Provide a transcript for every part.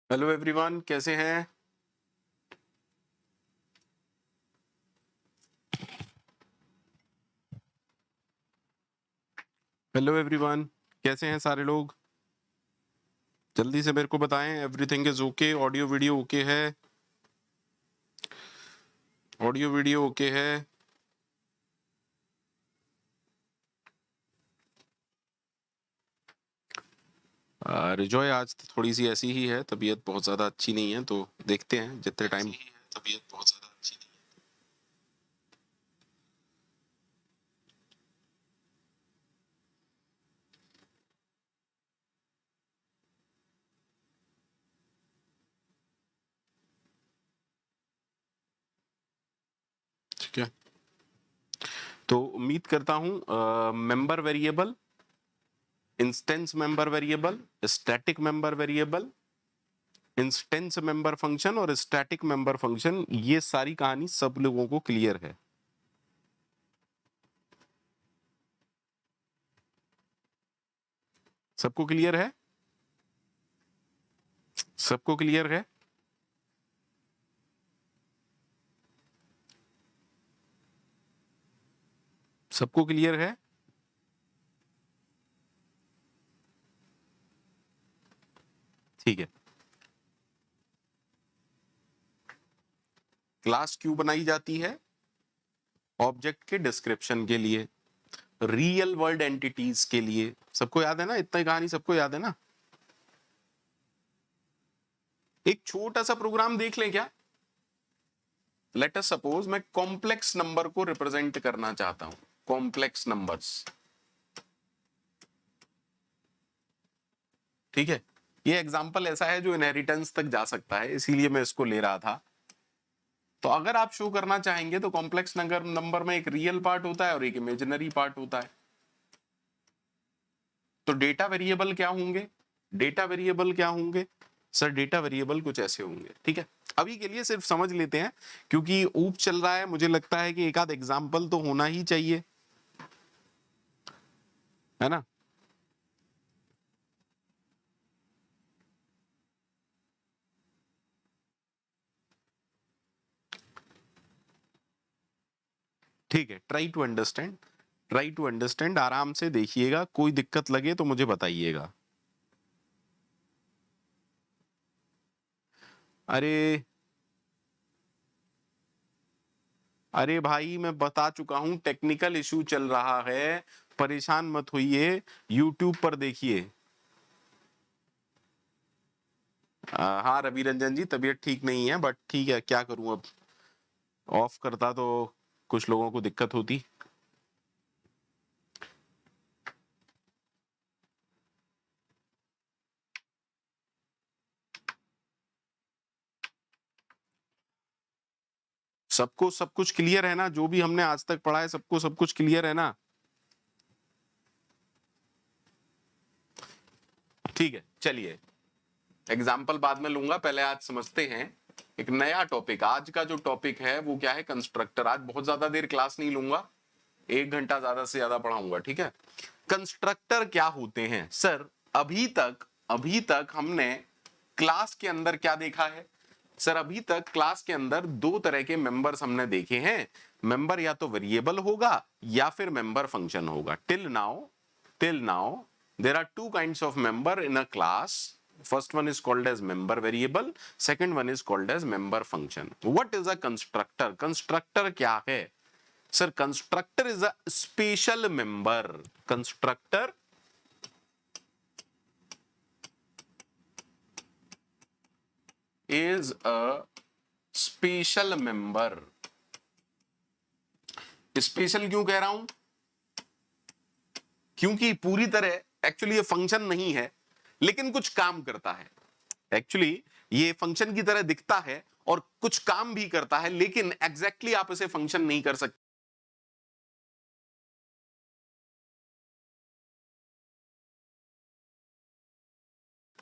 Hello everyone, कैसे हैं? Hello everyone, कैसे हैं सारे लोग? जल्दी से मेरे को बताएं। Everything is okay? Audio video okay है? ऑडियो वीडियो ओके है? रिजॉय आज थोड़ी सी ऐसी ही है, तबीयत बहुत ज़्यादा अच्छी नहीं है, तो देखते हैं जितने टाइम। तबीयत बहुत ज़्यादा अच्छी नहीं है, ठीक है। तो उम्मीद करता हूँ member variable, instance member variable, static member variable, instance member function और स्टैटिक मेंबर फंक्शन, ये सारी कहानी सब लोगों को क्लियर है। सबको क्लियर है? सबको क्लियर है? सबको क्लियर है? ठीक है। क्लास क्यों बनाई जाती है? ऑब्जेक्ट के डिस्क्रिप्शन के लिए, रियल वर्ल्ड एंटिटीज के लिए। सबको याद है ना? इतना ही कहानी सबको याद है ना? एक छोटा सा प्रोग्राम देख लें क्या? लेट अस सपोज मैं कॉम्प्लेक्स नंबर को रिप्रेजेंट करना चाहता हूं, कॉम्प्लेक्स नंबर्स। ठीक है, ये एग्जांपल ऐसा है जो इनहेरिटेंस तक जा सकता है, इसीलिए मैं इसको ले रहा था। तो अगर आप शो करना चाहेंगे तो कॉम्प्लेक्स नंबर में एक रियल पार्ट होता है और एक इमेजिनरी पार्ट होता है। तो डेटा वेरिएबल क्या होंगे? डेटा वेरिएबल क्या होंगे? सर डेटा वेरिएबल कुछ ऐसे होंगे, ठीक है। अभी के लिए सिर्फ समझ लेते हैं, क्योंकि ऊप चल रहा है, मुझे लगता है कि एक आध एग्जाम्पल तो होना ही चाहिए, है ना? ठीक है, try to understand, try to understand, आराम से देखिएगा, कोई दिक्कत लगे तो मुझे बताइएगा। अरे अरे भाई, मैं बता चुका हूं टेक्निकल इशू चल रहा है, परेशान मत होइए, यूट्यूब पर देखिए। हाँ रवि रंजन जी, तबीयत ठीक नहीं है, बट ठीक है, क्या करूं अब। ऑफ करता तो कुछ लोगों को दिक्कत होती। सबको सब कुछ क्लियर है ना? जो भी हमने आज तक पढ़ा है, सबको सब कुछ क्लियर है ना? ठीक है, चलिए एग्जाम्पल बाद में लूंगा, पहले आज समझते हैं एक नया टॉपिक। आज का जो टॉपिक है वो क्या है? कंस्ट्रक्टर। आज बहुत ज्यादा देर क्लास नहीं लूंगा, 1 घंटा ज्यादा से ज्यादा पढ़ाऊंगा, ठीक है। कंस्ट्रक्टर क्या होते हैं सर? अभी तक हमने क्लास के अंदर क्या देखा है सर? अभी तक क्लास के अंदर दो तरह के मेंबर्स हमने देखे हैं। मेंबर या तो वेरिएबल होगा या फिर मेंबर फंक्शन होगा। Till now there are two kinds of member in a class. First one is called as member variable, second one is called as member function. What is a constructor? Constructor क्या है sir? Constructor is a special member. Constructor is a special member. Special क्यों कह रहा हूं? क्योंकि पूरी तरह actually ये फंक्शन नहीं है, लेकिन कुछ काम करता है। एक्चुअली ये फंक्शन की तरह दिखता है और कुछ काम भी करता है, लेकिन एग्जैक्टली आप इसे फंक्शन नहीं कर सकते,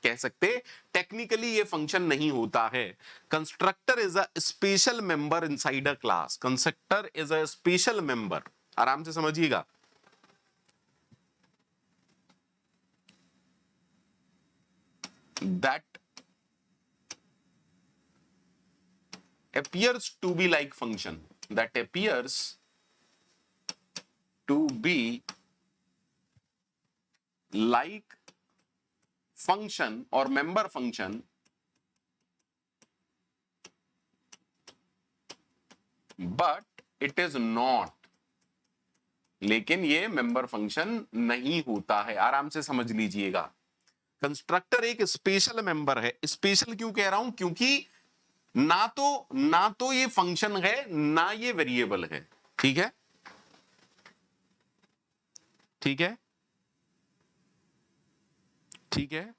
कह सकते टेक्निकली ये फंक्शन नहीं होता है। Constructor is a special member inside a class. Constructor is a special member, आराम से समझिएगा। That appears to be like function, that appears to be like function or member function but it is not, लेकिन ये member function नहीं होता है। आराम से समझ लीजिएगा, कंस्ट्रक्टर एक स्पेशल मेंबर है। स्पेशल क्यों कह रहा हूं? क्योंकि ना तो ये फंक्शन है ना ये वेरिएबल है। ठीक है, ठीक है, ठीक है।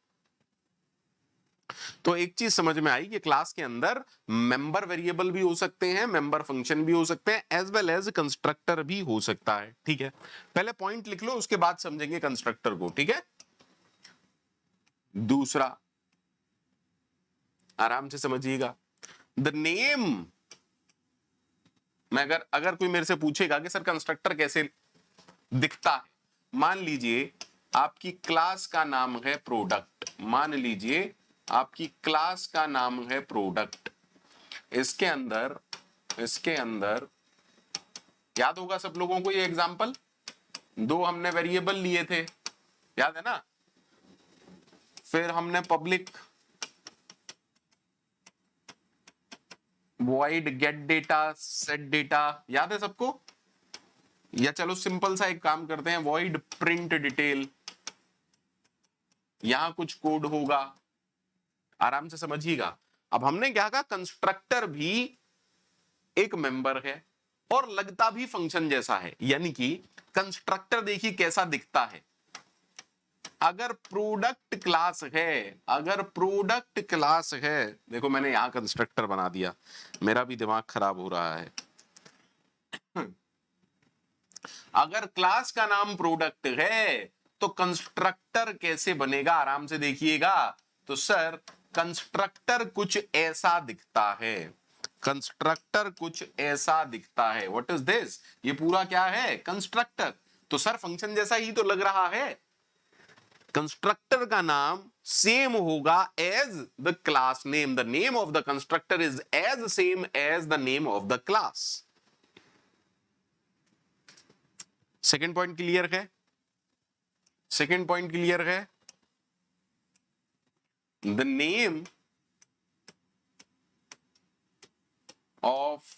तो एक चीज समझ में आई कि क्लास के अंदर मेंबर वेरिएबल भी हो सकते हैं, मेंबर फंक्शन भी हो सकते हैं, एज वेल एज कंस्ट्रक्टर भी हो सकता है। ठीक है, पहले पॉइंट लिख लो, उसके बाद समझेंगे कंस्ट्रक्टर को। ठीक है, दूसरा आराम से समझिएगा, द नेम। मैं अगर कोई मेरे से पूछेगा कि सर कंस्ट्रक्टर कैसे दिखता है, मान लीजिए आपकी क्लास का नाम है प्रोडक्ट, मान लीजिए आपकी क्लास का नाम है प्रोडक्ट। इसके अंदर याद होगा सब लोगों को ये एग्जांपल, दो हमने वेरिएबल लिए थे, याद है ना? फिर हमने public void gate data set data, याद है सबको? या चलो सिंपल सा एक काम करते हैं, वॉइड प्रिंट डिटेल, यहां कुछ कोड होगा, आराम से समझिएगा। अब हमने क्या कहा, कंस्ट्रक्टर भी एक मेंबर है और लगता भी फंक्शन जैसा है। यानी कि कंस्ट्रक्टर देखिए कैसा दिखता है। अगर प्रोडक्ट क्लास है, देखो मैंने यहां कंस्ट्रक्टर बना दिया, मेरा भी दिमाग खराब हो रहा है। अगर क्लास का नाम प्रोडक्ट है तो कंस्ट्रक्टर कैसे बनेगा? आराम से देखिएगा। तो सर कंस्ट्रक्टर कुछ ऐसा दिखता है, कंस्ट्रक्टर कुछ ऐसा दिखता है। What is this? ये पूरा क्या है? कंस्ट्रक्टर। तो सर फंक्शन जैसा ही तो लग रहा है। कंस्ट्रक्टर का नाम सेम होगा as the class name, the name of the constructor is as same as the name of the class. Second point clear है? सेकेंड पॉइंट क्लियर है? The name of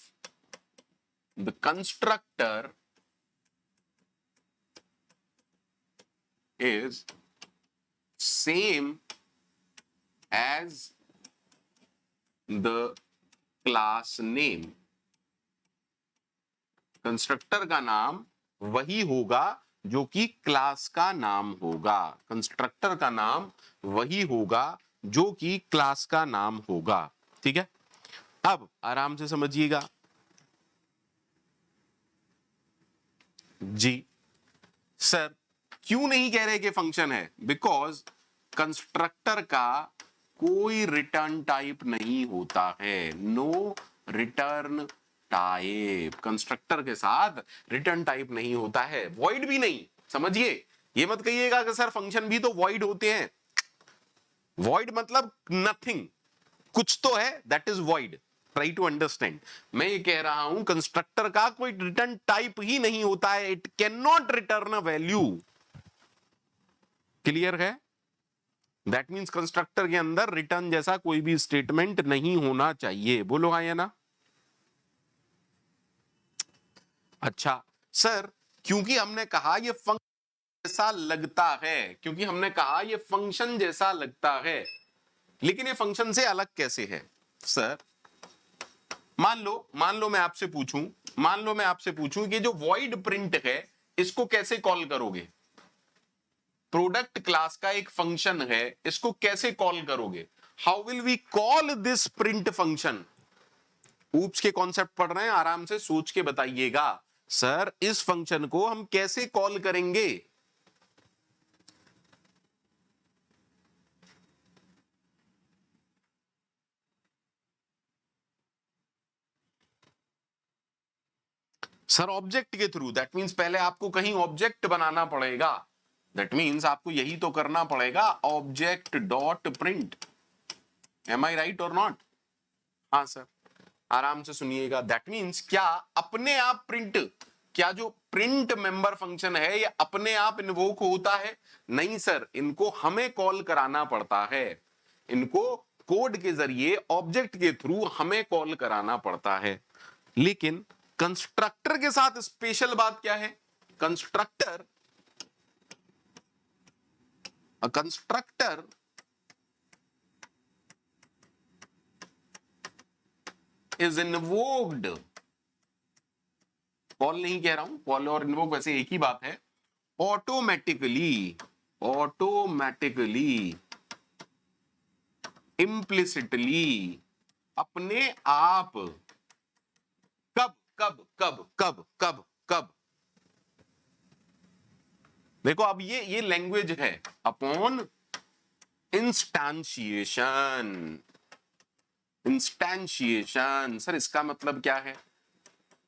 the constructor is same as the class name. Constructor का नाम वही होगा जो कि class का नाम होगा। कंस्ट्रक्टर का नाम वही होगा जो कि क्लास का नाम होगा। ठीक है, अब आराम से समझिएगा जी। सर क्यों नहीं कह रहे कि फंक्शन है? बिकॉज कंस्ट्रक्टर का कोई रिटर्न टाइप नहीं होता है, नो रिटर्न टाइप। कंस्ट्रक्टर के साथ रिटर्न टाइप नहीं होता है, वॉइड भी नहीं। समझिए, ये मत कहिएगा कि सर फंक्शन भी तो वॉइड होते हैं। वॉइड मतलब नथिंग, कुछ तो है, that is void. Try to understand. मैं ये कह रहा हूं कंस्ट्रक्टर का कोई रिटर्न टाइप ही नहीं होता है, it can not return a value. Clear है? दैट मीन्स कंस्ट्रक्टर के अंदर रिटर्न जैसा कोई भी स्टेटमेंट नहीं होना चाहिए। बोलो हाँ या ना? अच्छा सर, क्योंकि हमने कहा ये फंक्शन जैसा लगता है, क्योंकि हमने कहा ये फंक्शन जैसा लगता है, लेकिन ये फंक्शन से अलग कैसे है? सर मान लो मैं आपसे पूछूं कि जो वॉइड प्रिंट है इसको कैसे कॉल करोगे? प्रोडक्ट क्लास का एक फंक्शन है, इसको कैसे कॉल करोगे? How will we call this print function? Oops के कॉन्सेप्ट पढ़ रहे हैं, आराम से सोच के बताइएगा। सर इस फंक्शन को हम कैसे कॉल करेंगे? सर ऑब्जेक्ट के थ्रू। दैट मीन्स पहले आपको कहीं ऑब्जेक्ट बनाना पड़ेगा। दैट मीन्स आपको यही तो करना पड़ेगा, ऑब्जेक्ट डॉट प्रिंट। एम आई राइट और नॉट? हाँ सर। आराम से सुनिएगा। दैट मीन्स क्या अपने आप प्रिंट, क्या जो प्रिंट मेंबर फंक्शन है ये अपने आप इन्वोक होता है? नहीं सर, इनको हमें कॉल कराना पड़ता है। इनको कोड के जरिए ऑब्जेक्ट के थ्रू हमें कॉल कराना पड़ता है। लेकिन कंस्ट्रक्टर के साथ स्पेशल बात क्या है? कंस्ट्रक्टर इज इन्वोक्ड, कॉल नहीं कह रहा हूं, कॉल और इन्वोक वैसे एक ही बात है, ऑटोमेटिकली इम्प्लिसिटली, अपने आप। कब कब कब कब कब कब? देखो अब ये लैंग्वेज है अपॉन इंस्टेंशिएशन। सर इसका मतलब क्या है?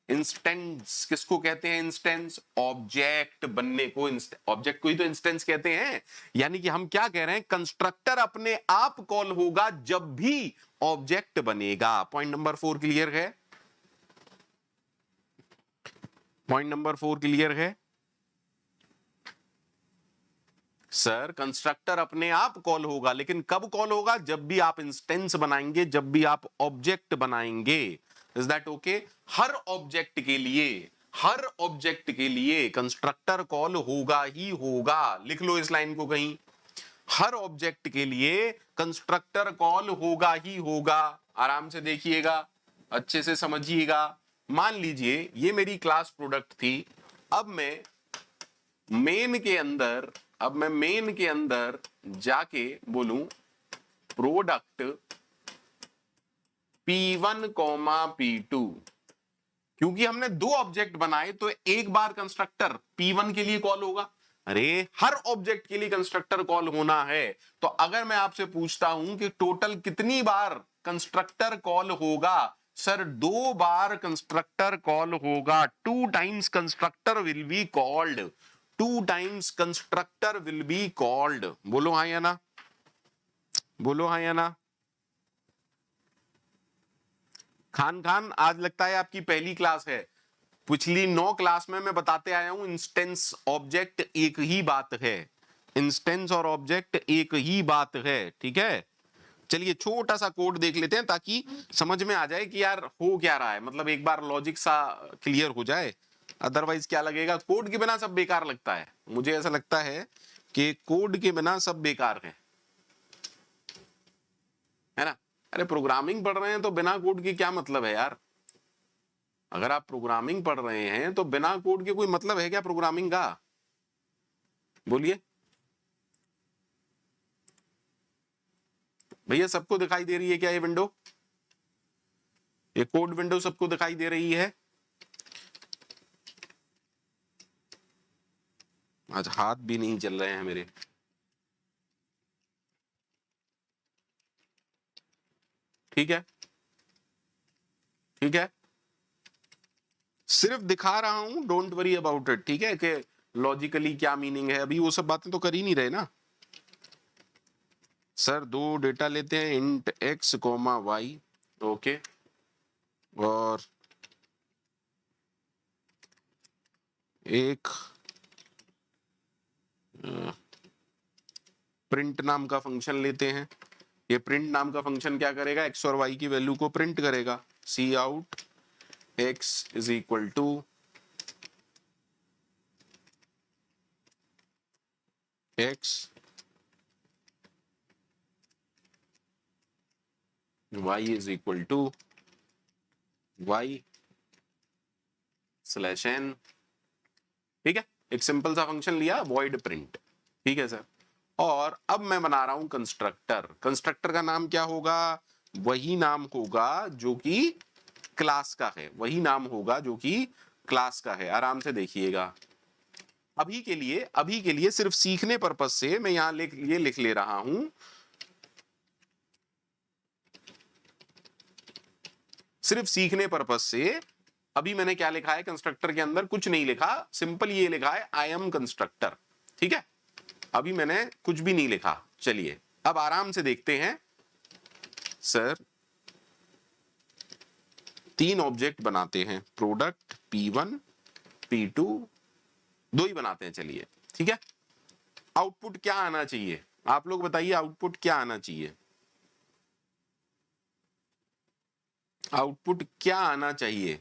इंस्टेंस किसको कहते हैं? इंस्टेंस ऑब्जेक्ट बनने को, ऑब्जेक्ट को ही तो इंस्टेंस कहते हैं। यानी कि हम क्या कह रहे हैं, कंस्ट्रक्टर अपने आप कॉल होगा जब भी ऑब्जेक्ट बनेगा। पॉइंट नंबर 4 क्लियर है? पॉइंट नंबर 4 क्लियर है? सर कंस्ट्रक्टर अपने आप कॉल होगा, लेकिन कब कॉल होगा? जब भी आप इंस्टेंस बनाएंगे, जब भी आप ऑब्जेक्ट बनाएंगे। Is that okay? Her object के लिए कंस्ट्रक्टर कॉल होगा ही होगा। लिख लो इस लाइन को कहीं, हर ऑब्जेक्ट के लिए कंस्ट्रक्टर कॉल होगा ही होगा। आराम से देखिएगा, अच्छे से समझिएगा। मान लीजिए ये मेरी क्लास प्रोडक्ट थी। अब मैं मेन के अंदर जाके बोलूं प्रोडक्ट P1, P2, क्योंकि हमने दो ऑब्जेक्ट बनाए तो एक बार कंस्ट्रक्टर P1 के लिए कॉल होगा। अरे हर ऑब्जेक्ट के लिए कंस्ट्रक्टर कॉल होना है। तो अगर मैं आपसे पूछता हूं कि टोटल कितनी बार कंस्ट्रक्टर कॉल होगा, सर 2 बार कंस्ट्रक्टर कॉल होगा। 2 times constructor will be called, 2 times constructor will be called. बोलो हाँ या ना, बोलो हाँ या ना। खान आज लगता है आपकी पहली क्लास है। पिछली 9 क्लास में मैं बताते आया हूं इंस्टेंस ऑब्जेक्ट एक ही बात है, इंस्टेंस और ऑब्जेक्ट एक ही बात है। ठीक है, चलिए छोटा सा कोड देख लेते हैं ताकि समझ में आ जाए कि यार हो क्या रहा है, मतलब एक बार लॉजिक सा क्लियर हो जाए। अदरवाइज क्या लगेगा, कोड के बिना सब बेकार लगता है। मुझे ऐसा लगता है कि कोड के बिना सब बेकार है ना? अरे प्रोग्रामिंग पढ़ रहे हैं तो बिना कोड के क्या मतलब है यार? अगर आप प्रोग्रामिंग पढ़ रहे हैं तो बिना कोड के कोई मतलब है क्या प्रोग्रामिंग का? बोलिए भैया, सबको दिखाई दे रही है क्या ये विंडो? ये कोड विंडो सबको दिखाई दे रही है? आज हाथ भी नहीं चल रहे हैं मेरे। ठीक है, ठीक है, सिर्फ दिखा रहा हूं, डोंट वरी अबाउट इट। ठीक है, कि लॉजिकली क्या मीनिंग है, अभी वो सब बातें तो कर ही नहीं रहे ना। सर 2 डेटा लेते हैं, इंट x, y, ओके, और एक प्रिंट नाम का फंक्शन लेते हैं। ये प्रिंट नाम का फंक्शन क्या करेगा, x और y की वैल्यू को प्रिंट करेगा। Cout x is equal to x, y is equal to y slash n। ठीक है, एक सिंपल सा फंक्शन लिया, वॉइड प्रिंट। ठीक है सर, और अब मैं बना रहा हूं कंस्ट्रक्टर। कंस्ट्रक्टर का नाम क्या होगा? वही नाम होगा जो कि क्लास का है, वही नाम होगा जो कि क्लास का है। आराम से देखिएगा, अभी के लिए सिर्फ सीखने पर्पस से मैं यहां ये लिख ले रहा हूं, सिर्फ सीखने पर्पस से। अभी मैंने क्या लिखा है कंस्ट्रक्टर के अंदर? कुछ नहीं लिखा, सिंपल ये लिखा है आई एम कंस्ट्रक्टर। ठीक है, अभी मैंने कुछ भी नहीं लिखा। चलिए अब आराम से देखते हैं। सर तीन ऑब्जेक्ट बनाते हैं, प्रोडक्ट P1 P2, दो ही बनाते हैं, चलिए ठीक है। आउटपुट क्या आना चाहिए, आप लोग बताइए, आउटपुट क्या आना चाहिए, आउटपुट क्या आना चाहिए?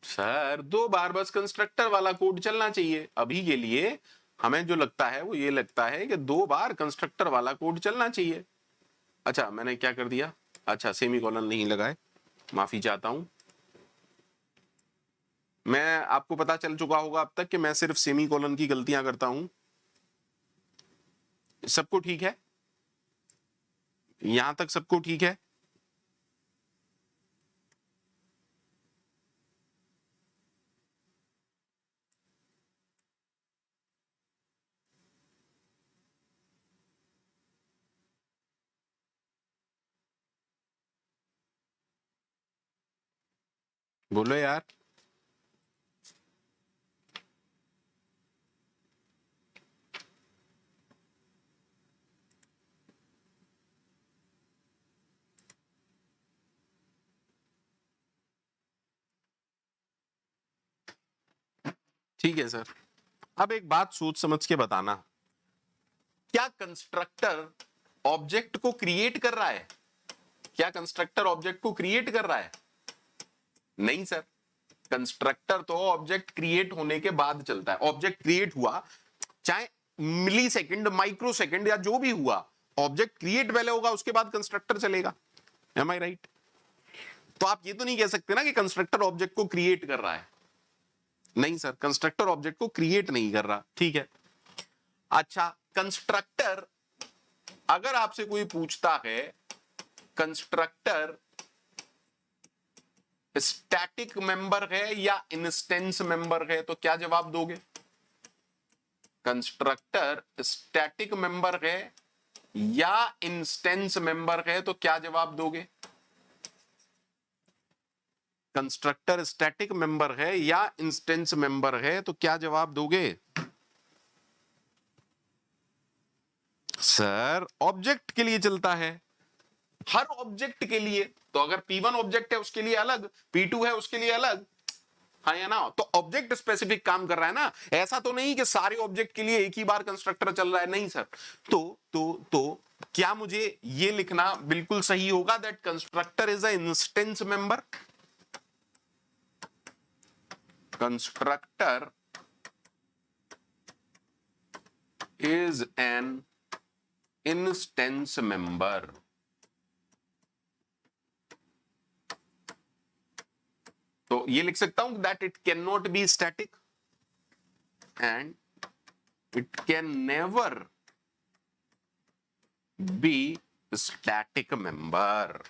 सर दो बार बस कंस्ट्रक्टर वाला कोड चलना चाहिए अभी के लिए, हमें जो लगता है वो ये लगता है कि दो बार कंस्ट्रक्टर वाला कोड चलना चाहिए। अच्छा मैंने क्या कर दिया, अच्छा सेमीकोलन नहीं लगाए, माफी चाहता हूं। मैं आपको पता चल चुका होगा अब तक कि मैं सिर्फ सेमीकोलन की गलतियां करता हूं। सबको ठीक है, यहां तक सबको ठीक है? बोलो यार। ठीक है सर, अब एक बात सोच समझ के बताना, क्या कंस्ट्रक्टर ऑब्जेक्ट को क्रिएट कर रहा है? क्या कंस्ट्रक्टर ऑब्जेक्ट को क्रिएट कर रहा है? नहीं सर, कंस्ट्रक्टर तो ऑब्जेक्ट क्रिएट होने के बाद चलता है। ऑब्जेक्ट क्रिएट हुआ, चाहे मिली सेकेंड, माइक्रो सेकेंड या जो भी हुआ, ऑब्जेक्ट क्रिएट पहले होगा, उसके बाद कंस्ट्रक्टर चलेगा। एम आई राइट? तो आप ये तो नहीं कह सकते ना कि कंस्ट्रक्टर ऑब्जेक्ट को क्रिएट कर रहा है। नहीं सर, कंस्ट्रक्टर ऑब्जेक्ट को क्रिएट नहीं कर रहा, ठीक है। अच्छा, कंस्ट्रक्टर, अगर आपसे कोई पूछता है कंस्ट्रक्टर स्टैटिक मेंबर है या इंस्टेंस मेंबर है, तो क्या जवाब दोगे? कंस्ट्रक्टर स्टैटिक मेंबर है या इंस्टेंस मेंबर है, तो क्या जवाब दोगे? कंस्ट्रक्टर स्टैटिक मेंबर है या इंस्टेंस मेंबर है, तो क्या जवाब दोगे? सर ऑब्जेक्ट के लिए चलता है, हर ऑब्जेक्ट के लिए। तो अगर P1 ऑब्जेक्ट है उसके लिए अलग, P2 है उसके लिए अलग, हाँ या ना? तो ऑब्जेक्ट स्पेसिफिक काम कर रहा है ना, ऐसा तो नहीं कि सारे ऑब्जेक्ट के लिए एक ही बार कंस्ट्रक्टर चल रहा है, नहीं सर। तो क्या मुझे ये लिखना बिल्कुल सही होगा that constructor is a instance member? Constructor is an instance member. तो ये लिख सकता हूं that it cannot be static and it can never be static member.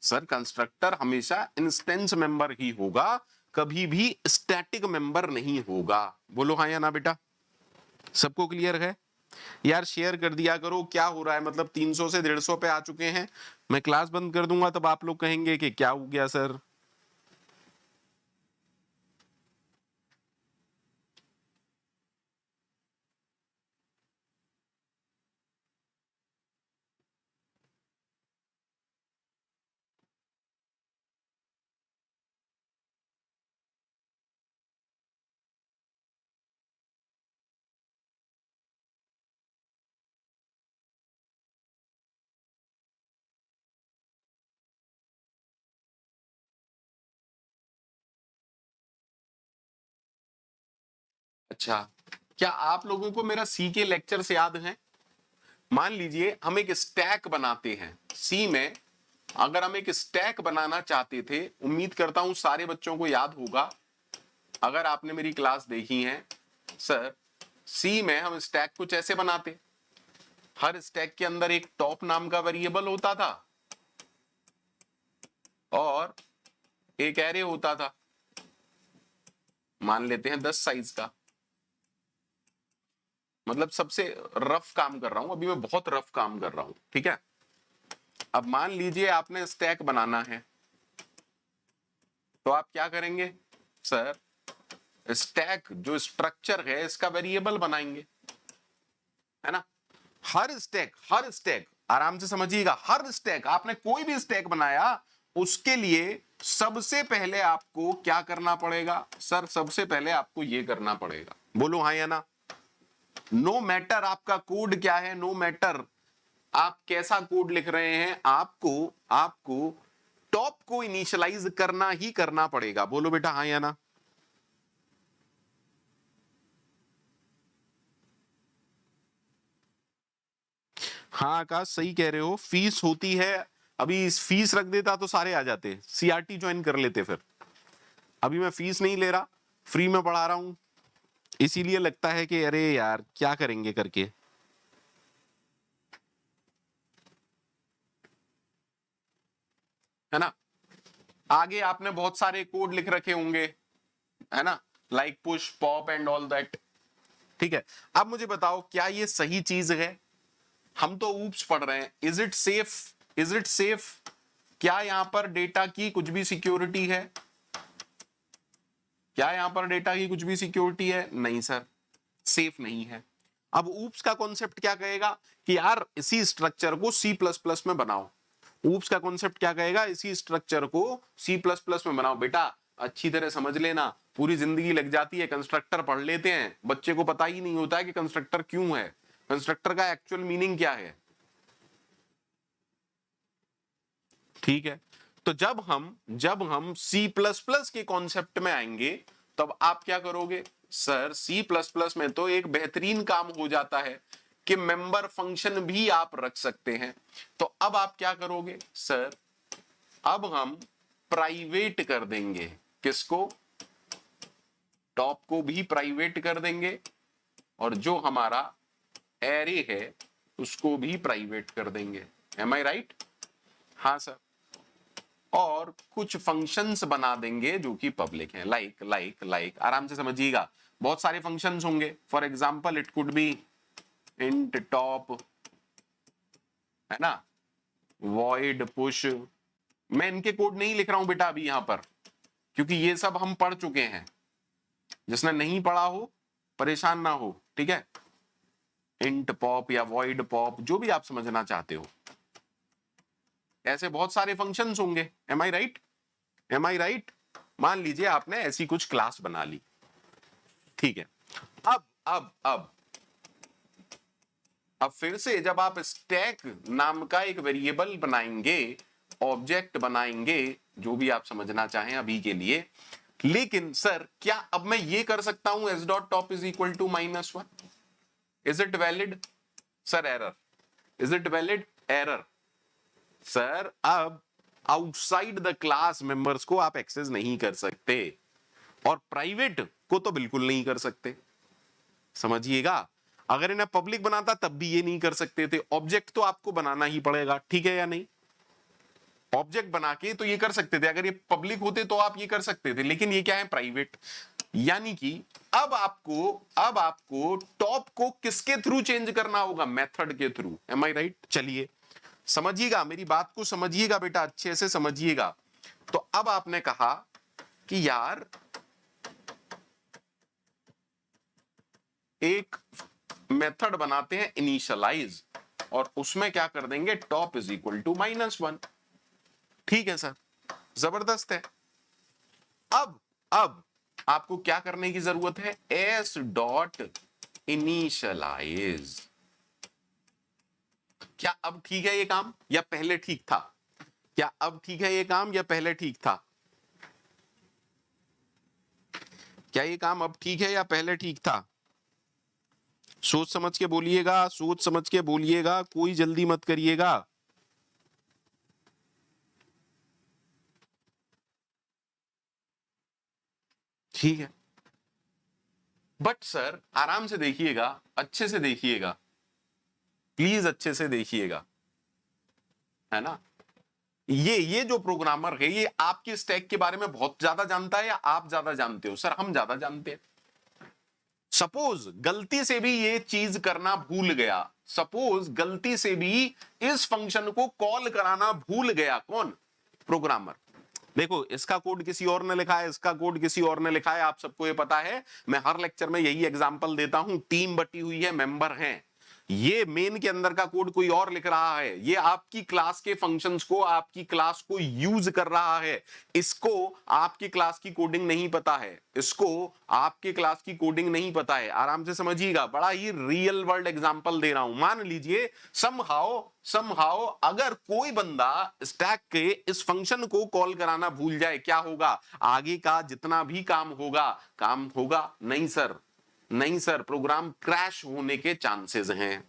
Sir constructor हमेशा इंस्टेंस मेंबर ही होगा, कभी भी स्टैटिक मेंबर नहीं होगा। बोलो हाँ या ना बेटा, सबको क्लियर है? यार शेयर कर दिया करो, क्या हो रहा है, मतलब 300 से 150 पे आ चुके हैं, मैं क्लास बंद कर दूंगा तब आप लोग कहेंगे कि क्या हो गया सर। अच्छा, क्या आप लोगों को मेरा सी के लेक्चर से याद है? मान लीजिए हम एक स्टैक बनाते हैं सी में, अगर हम एक स्टैक बनाना चाहते थे, उम्मीद करता हूं सारे बच्चों को याद होगा अगर आपने मेरी क्लास देखी है। सर सी में हम स्टैक कुछ ऐसे बनाते, हर स्टैक के अंदर एक टॉप नाम का वेरिएबल होता था और एक एरे होता था, मान लेते हैं 10 साइज का। मतलब सबसे रफ काम कर रहा हूं अभी, मैं बहुत रफ काम कर रहा हूं, ठीक है। अब मान लीजिए आपने स्टैक बनाना है, तो आप क्या करेंगे सर, स्टैक जो स्ट्रक्चर है इसका वेरिएबल बनाएंगे, है ना। हर स्टैक आराम से समझिएगा, हर स्टैक आपने कोई भी स्टैक बनाया उसके लिए सबसे पहले आपको क्या करना पड़ेगा सर, सबसे पहले आपको ये करना पड़ेगा, बोलो हाँ या ना। नो मैटर आपका कोड क्या है, नो मैटर आप कैसा कोड लिख रहे हैं, आपको टॉप को इनिशियलाइज करना ही करना पड़ेगा, बोलो बेटा हाँ या ना। हाँ आकाश सही कह रहे हो, फीस होती है, अभी फीस रख देता तो सारे आ जाते, सीआरटी ज्वाइन कर लेते, फिर अभी मैं फीस नहीं ले रहा, फ्री में पढ़ा रहा हूं, इसीलिए लगता है कि अरे यार क्या करेंगे करके, है ना। आगे आपने बहुत सारे कोड लिख रखे होंगे, है ना, like push pop and all that, ठीक है। अब मुझे बताओ क्या ये सही चीज है, हम तो ऊप्स पढ़ रहे हैं, is it safe, is it safe, क्या यहां पर डेटा की कुछ भी सिक्योरिटी है, क्या यहां पर डेटा की कुछ भी सिक्योरिटी है, नहीं सर, सेफ नहीं है। अब ऊप्स का कॉन्सेप्ट क्या कहेगा कि यार इसी स्ट्रक्चर को C++ में बनाओ, ऊप्स का कॉन्सेप्ट क्या कहेगा, इसी स्ट्रक्चर को C++ में बनाओ। बेटा अच्छी तरह समझ लेना, पूरी जिंदगी लग जाती है, कंस्ट्रक्टर पढ़ लेते हैं, बच्चे को पता ही नहीं होता है कि कंस्ट्रक्टर क्यों है, कंस्ट्रक्टर का एक्चुअल मीनिंग क्या है, ठीक है। तो जब हम C++ के कॉन्सेप्ट में आएंगे तब आप क्या करोगे सर, C++ में तो एक बेहतरीन काम हो जाता है कि मेंबर फंक्शन भी आप रख सकते हैं। तो अब आप क्या करोगे सर, अब हम प्राइवेट कर देंगे, किसको, टॉप को भी प्राइवेट कर देंगे, और जो हमारा एरे है उसको भी प्राइवेट कर देंगे, एम आई राइट, हाँ सर। और कुछ फंक्शंस बना देंगे जो कि पब्लिक हैं, लाइक आराम से समझिएगा, बहुत सारे फंक्शंस होंगे, for example it could be int top, है ना, वॉइड पुश, मैं इनके कोड नहीं लिख रहा हूं बेटा अभी यहां पर, क्योंकि ये सब हम पढ़ चुके हैं, जिसने नहीं पढ़ा हो परेशान ना हो, ठीक है। इंट पॉप या वॉइड पॉप जो भी आप समझना चाहते हो, ऐसे बहुत सारे फंक्शंस होंगे, एम आई राइट, एम आई राइट। मान लीजिए आपने ऐसी कुछ क्लास बना ली, ठीक है। अब फिर से जब आप स्टैक नाम का एक वेरिएबल बनाएंगे, ऑब्जेक्ट बनाएंगे, जो भी आप समझना चाहें अभी के लिए, लेकिन सर क्या अब मैं ये कर सकता हूं S dot top is equal to -1, is it valid sir, error, is it valid, error sir. अब आउटसाइड द क्लास मेंबर्स को आप एक्सेस नहीं कर सकते, और प्राइवेट को तो बिल्कुल नहीं कर सकते, समझिएगा। अगर इन्हें पब्लिक बनाता तब भी ये नहीं कर सकते थे, ऑब्जेक्ट तो आपको बनाना ही पड़ेगा, ठीक है या नहीं, ऑब्जेक्ट बना के तो ये कर सकते थे, अगर ये पब्लिक होते तो आप ये कर सकते थे, लेकिन ये क्या है, प्राइवेट। यानी कि अब आपको टॉप को किसके थ्रू चेंज करना होगा, मेथड के थ्रू, एम आई राइट। चलिए समझिएगा, मेरी बात को समझिएगा बेटा, अच्छे से समझिएगा। तो अब आपने कहा कि यार एक मेथड बनाते हैं इनिशियलाइज, और उसमें क्या कर देंगे, टॉप इज इक्वल टू -1, ठीक है सर, जबरदस्त है। अब आपको क्या करने की जरूरत है, एस डॉट इनिशियलाइज। क्या अब ठीक है ये काम या पहले ठीक था, क्या अब ठीक है ये काम या पहले ठीक था, क्या ये काम अब ठीक है या पहले ठीक था, सोच समझ के बोलिएगा, सोच समझ के बोलिएगा, कोई जल्दी मत करिएगा। ठीक है, बट सर आराम से देखिएगा, अच्छे से देखिएगा, प्लीज अच्छे से देखिएगा, है ना। ये जो प्रोग्रामर है ये आपके स्टैक के बारे में बहुत ज्यादा जानता है या आप ज्यादा जानते हो, सर हम ज्यादा जानते हैं। सपोज गलती से भी ये चीज करना भूल गया सपोज गलती से भी इस फंक्शन को कॉल कराना भूल गया, कौन? प्रोग्रामर। देखो इसका कोड किसी और ने लिखा है, इसका कोड किसी और ने लिखा है, आप सबको ये पता है। मैं हर लेक्चर में यही एग्जांपल देता हूं, टीम बटी हुई है, मेंबर हैं, ये मेन के अंदर का कोड कोई और लिख रहा है, ये आपकी क्लास के फंक्शंस को, आपकी क्लास को यूज कर रहा है, इसको आपकी क्लास की कोडिंग नहीं पता है, इसको आपके क्लास की कोडिंग नहीं पता है। आराम से समझिएगा, बड़ा ही रियल वर्ल्ड एग्जांपल दे रहा हूं। मान लीजिए समहाउ अगर कोई बंदा स्टैक के इस फंक्शन को कॉल कराना भूल जाए, क्या होगा? आगे का जितना भी काम होगा नहीं सर, नहीं सर, प्रोग्राम क्रैश होने के चांसेस हैं।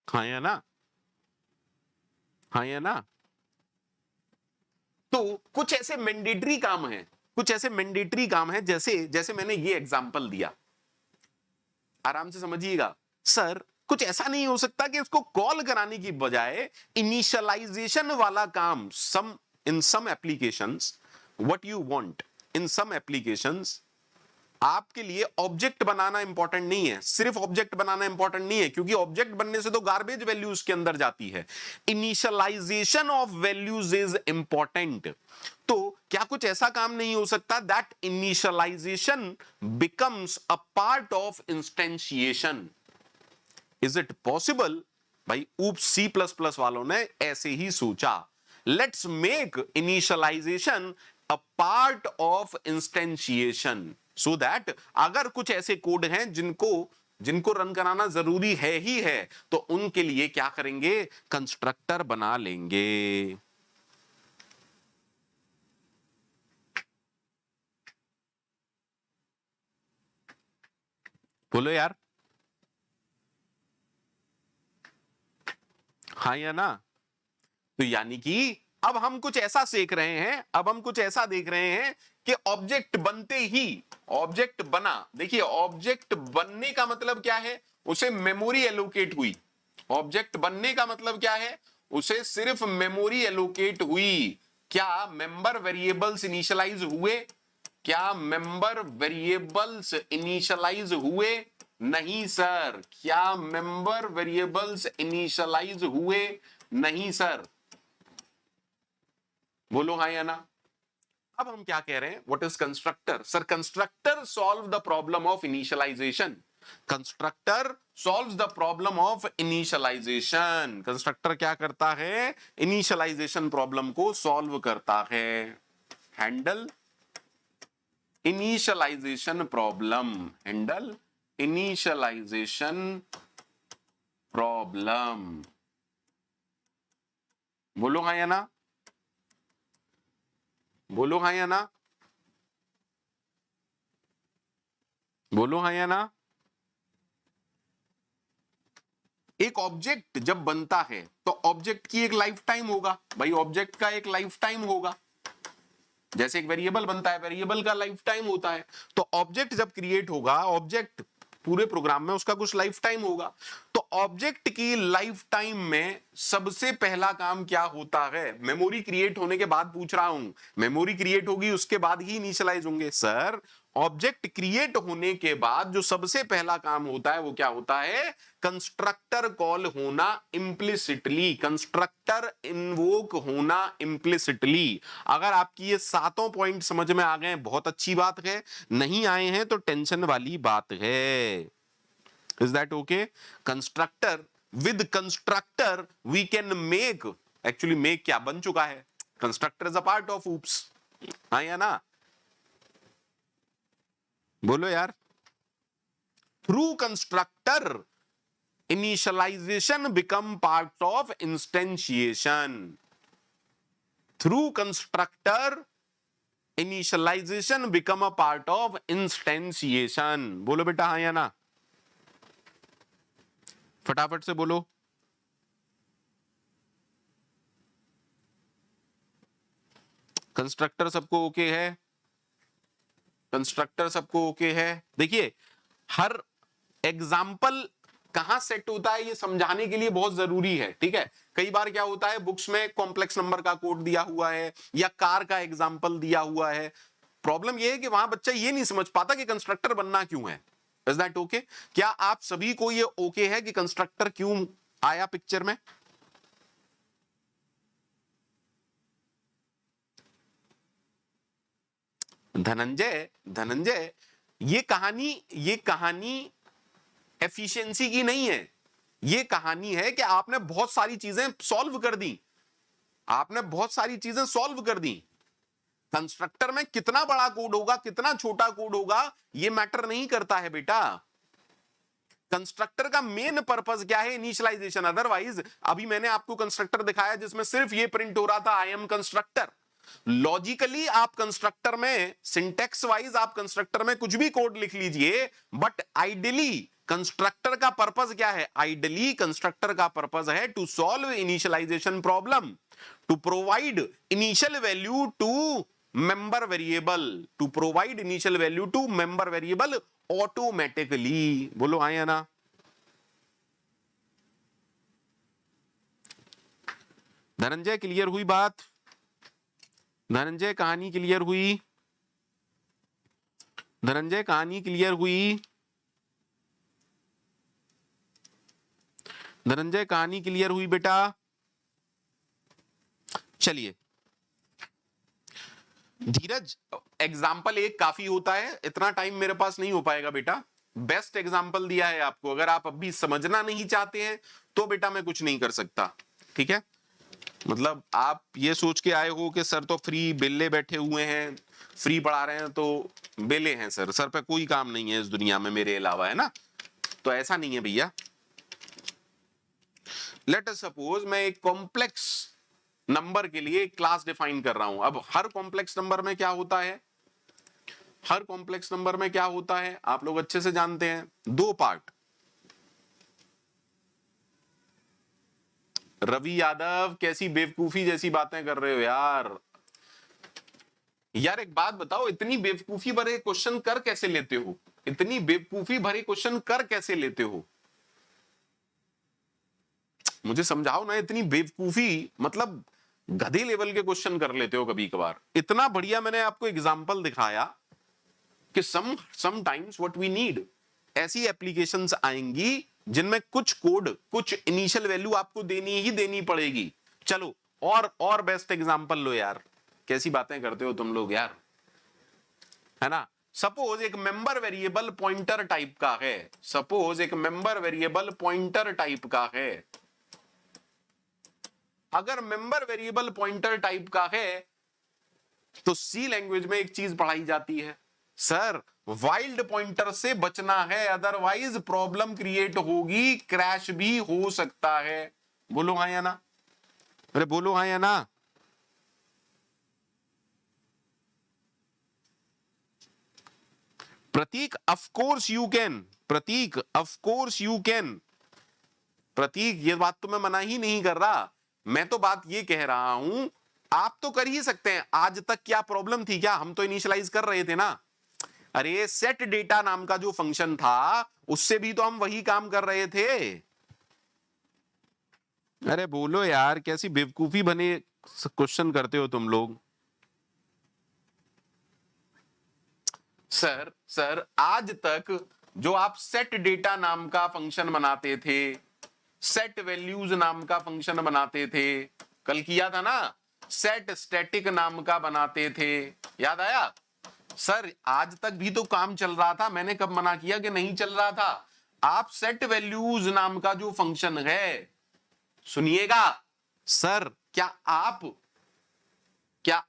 हाँ या ना? हाँ या ना? तो कुछ ऐसे मैंडेटरी काम हैं, कुछ ऐसे मैंडेटरी काम हैं, जैसे जैसे मैंने ये एग्जांपल दिया, आराम से समझिएगा। सर कुछ ऐसा नहीं हो सकता कि इसको कॉल कराने की बजाय इनिशियलाइजेशन वाला काम, in some applications what you want, in some applications आपके लिए ऑब्जेक्ट बनाना इंपॉर्टेंट नहीं है, सिर्फ ऑब्जेक्ट बनाना इंपॉर्टेंट नहीं है, क्योंकि ऑब्जेक्ट बनने से तो गार्बेज वैल्यूज के अंदर जाती है। Initialization of values is important. तो क्या कुछ ऐसा काम नहीं हो सकता that initialization becomes a part of instantiation? Is it possible? भाई ऊप्स सी प्लस प्लस वालों ने ऐसे ही सोचा, let's make initialization a part of instantiation, so that अगर कुछ ऐसे कोड हैं जिनको रन कराना जरूरी है ही है, तो उनके लिए क्या करेंगे? कंस्ट्रक्टर बना लेंगे। बोलो यार, हाँ या ना? तो यानी कि अब हम कुछ ऐसा सीख रहे हैं, अब हम कुछ ऐसा देख रहे हैं कि ऑब्जेक्ट बनते ही, ऑब्जेक्ट बना, देखिए ऑब्जेक्ट बनने का मतलब क्या है? उसे मेमोरी एलोकेट हुई। ऑब्जेक्ट बनने का मतलब क्या है? उसे सिर्फ मेमोरी एलोकेट हुई। क्या मेंबर वेरिएबल्स इनिशियलाइज हुए? क्या मेंबर वेरिएबल्स इनिशियलाइज हुए? नहीं सर। क्या मेंबर वेरिएबल्स इनिशियलाइज हुए? नहीं सर। बोलो हाँ या ना? अब हम क्या कह रहे हैं? What is constructor? Sir constructor solve the problem of initialization. Constructor solves the problem of initialization. Constructor क्या करता है? इनिशियलाइजेशन प्रॉब्लम को सॉल्व करता है। Handle initialization problem, handle initialization problem. बोलो हाँ या ना? बोलो हाँ या ना? बोलो हाँ या ना? एक ऑब्जेक्ट जब बनता है तो ऑब्जेक्ट की एक लाइफ टाइम होगा। भाई ऑब्जेक्ट का एक लाइफ टाइम होगा, जैसे एक वेरिएबल बनता है, वेरिएबल का लाइफ टाइम होता है। तो ऑब्जेक्ट जब क्रिएट होगा, ऑब्जेक्ट पूरे प्रोग्राम में उसका कुछ लाइफ टाइम होगा। तो ऑब्जेक्ट की लाइफ टाइम में सबसे पहला काम क्या होता है? मेमोरी क्रिएट होने के बाद पूछ रहा हूं, मेमोरी क्रिएट होगी उसके बाद ही इनिशियलाइज होंगे। सर ऑब्जेक्ट क्रिएट होने के बाद जो सबसे पहला काम होता है वो क्या होता है? कंस्ट्रक्टर कॉल होना इंप्लिसिटली, कंस्ट्रक्टर इन्वोक होना इंप्लिसिटली। अगर आपकी ये सातों पॉइंट समझ में आ गए बहुत अच्छी बात है, नहीं आए हैं तो टेंशन वाली बात है। Is that okay? Constructor, with constructor we can make, actually make क्या बन चुका है, constructor is a part of oops. हाँ या ना? बोलो यार। Through constructor initialization become part of instantiation. Through constructor initialization become a part of instantiation. बोलो बेटा हाँ या ना? फटाफट से बोलो। कंस्ट्रक्टर सबको ओके है? कंस्ट्रक्टर सबको ओके है? देखिए हर एग्जाम्पल कहां सेट होता है ये समझाने के लिए बहुत जरूरी है, ठीक है। कई बार क्या होता है, बुक्स में कॉम्प्लेक्स नंबर का कोड दिया हुआ है या कार का एग्जाम्पल दिया हुआ है। प्रॉब्लम ये है कि वहां बच्चा ये नहीं समझ पाता कि कंस्ट्रक्टर बनना क्यों है। Is that okay? क्या आप सभी को ये ओके है कि कंस्ट्रक्टर क्यों आया पिक्चर में? धनंजय, ये कहानी एफिशिएंसी की नहीं है। ये कहानी है कि आपने बहुत सारी चीजें सॉल्व कर दी, आपने बहुत सारी चीजें सॉल्व कर दी। कंस्ट्रक्टर में कितना बड़ा कोड होगा, कितना छोटा कोड होगा, ये मैटर नहीं करता है बेटा। कंस्ट्रक्टर का मेन पर्पस क्या है? इनिशियलाइजेशन। अदरवाइज अभी मैंने आपको कंस्ट्रक्टर दिखाया जिसमें सिर्फ ये प्रिंट हो रहा था, आई एम कंस्ट्रक्टर। लॉजिकली आप कंस्ट्रक्टर में, सिंटेक्स वाइज आप कंस्ट्रक्टर में कुछ भी कोड लिख लीजिए, बट आइडियली कंस्ट्रक्टर का पर्पस क्या है? आइडियली कंस्ट्रक्टर का पर्पस है to solve initialization problem, to provide initial value to member variable, to provide initial value to member variable automatically. बोलो हाँ या ना? धनंजय क्लियर हुई बात? धनंजय कहानी क्लियर हुई? धनंजय कहानी क्लियर हुई? धनंजय कहानी क्लियर हुई बेटा? चलिए धीरज, एग्जाम्पल एक काफी होता है, इतना टाइम मेरे पास नहीं हो पाएगा बेटा। बेस्ट एग्जाम्पल दिया है आपको, अगर आप अभी समझना नहीं चाहते हैं तो बेटा मैं कुछ नहीं कर सकता, ठीक है। मतलब आप ये सोच के आए हो कि सर तो फ्री बेले बैठे हुए हैं, फ्री पढ़ा रहे हैं तो बेले हैं सर, सर पे कोई काम नहीं है इस दुनिया में मेरे अलावा, है ना? तो ऐसा नहीं है भैया। लेट अस सपोज मैं एक कॉम्प्लेक्स नंबर के लिए एक क्लास डिफाइन कर रहा हूं। अब हर कॉम्प्लेक्स नंबर में क्या होता है, हर कॉम्प्लेक्स नंबर में क्या होता है आप लोग अच्छे से जानते हैं, दो पार्ट। रवि यादव कैसी बेवकूफी जैसी बातें कर रहे हो यार। यार एक बात बताओ, इतनी बेवकूफी भरे क्वेश्चन कर कैसे लेते हो? इतनी बेवकूफी भरे क्वेश्चन कर कैसे लेते हो? मुझे समझाओ ना। इतनी बेवकूफी मतलब गधे लेवल के क्वेश्चन कर लेते हो कभी कभार। इतना बढ़िया मैंने आपको एग्जांपल दिखाया कि समटाइम्स व्हाट वी नीड, ऐसी एप्लीकेशंस आएंगी जिनमें कुछ कोड, कुछ इनिशियल वैल्यू आपको देनी ही देनी पड़ेगी। चलो और बेस्ट एग्जांपल लो यार, कैसी बातें करते हो तुम लोग यार, है ना। सपोज एक मेंबर वेरिएबल पॉइंटर टाइप का है, सपोज एक मेंबर वेरिएबल पॉइंटर टाइप का है। अगर मेंबर वेरिएबल पॉइंटर टाइप का है तो सी लैंग्वेज में एक चीज पढ़ाई जाती है, सर वाइल्ड पॉइंटर से बचना है, अदरवाइज प्रॉब्लम क्रिएट होगी, क्रैश भी हो सकता है। बोलो हाँ या ना? अरे बोलो हाँ या ना? Prateek of course you can, Prateek of course you can. Prateek ये बात तो मैं मना ही नहीं कर रहा, मैं तो बात ये कह रहा हूं आप तो कर ही सकते हैं। आज तक क्या प्रॉब्लम थी क्या? हम तो इनिशियलाइज कर रहे थे ना। अरे सेट डेटा नाम का जो फंक्शन था उससे भी तो हम वही काम कर रहे थे। अरे बोलो यार, कैसी बेवकूफी बने क्वेश्चन करते हो तुम लोग। सर आज तक जो आप सेट डेटा नाम का फंक्शन बनाते थे, सेट वैल्यूज नाम का फंक्शन बनाते थे, कल किया था ना, सेट स्टैटिक नाम का बनाते थे, याद आया? सर आज तक भी तो काम चल रहा था, मैंने कब मना किया कि नहीं चल रहा था? आप सेट वैल्यूज नाम का जो फंक्शन है, सुनिएगा सर, क्या